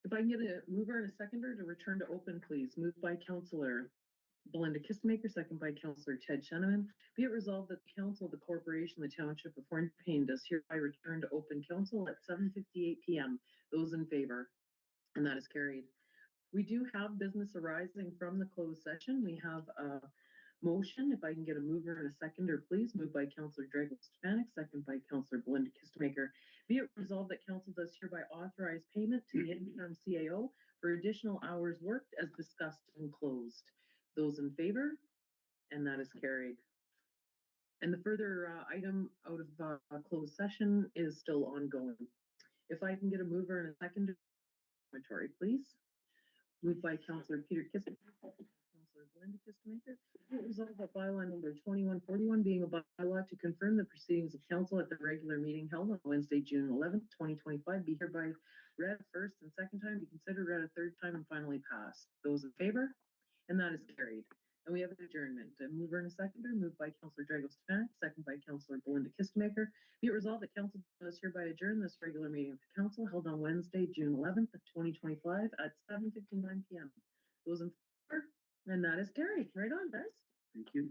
If I can get a mover and a seconder to return to open, please. Moved by Councillor Belinda Kistemaker, second by Councillor Ted Sheneman. Be it resolved that the Council of the Corporation, the Township of Hornepayne, does hereby return to open council at 7:58 p.m. Those in favor? And that is carried. We do have business arising from the closed session. We have a motion. If I can get a mover and a seconder, please. Moved by Councillor Drago-Stefanik, second by Councillor Belinda Kistemaker. Be it resolved that council does hereby authorize payment to the interim CAO for additional hours worked as discussed and closed. Those in favor? And that is carried. And the further item out of closed session is still ongoing. If I can get a mover and a seconder, please. Moved by Councillor Peter Kistemaker, Councillor Belinda Kistemaker. Be it resolved that bylaw number 2141 being a bylaw to confirm the proceedings of council at the regular meeting held on Wednesday, June 11th, 2025, be hereby read first and second time, be considered read a third time, and finally passed. Those in favor? And that is carried. And we have an adjournment. A mover and a seconder, moved by Councillor Drago-Stefanik, second by Councillor Belinda Kistemaker. Be it resolved that council does hereby adjourn this regular meeting of the council held on Wednesday, June 11th, 2025 at 7:59 p.m. Those in favor? And that is carried. Right on, guys. Thank you.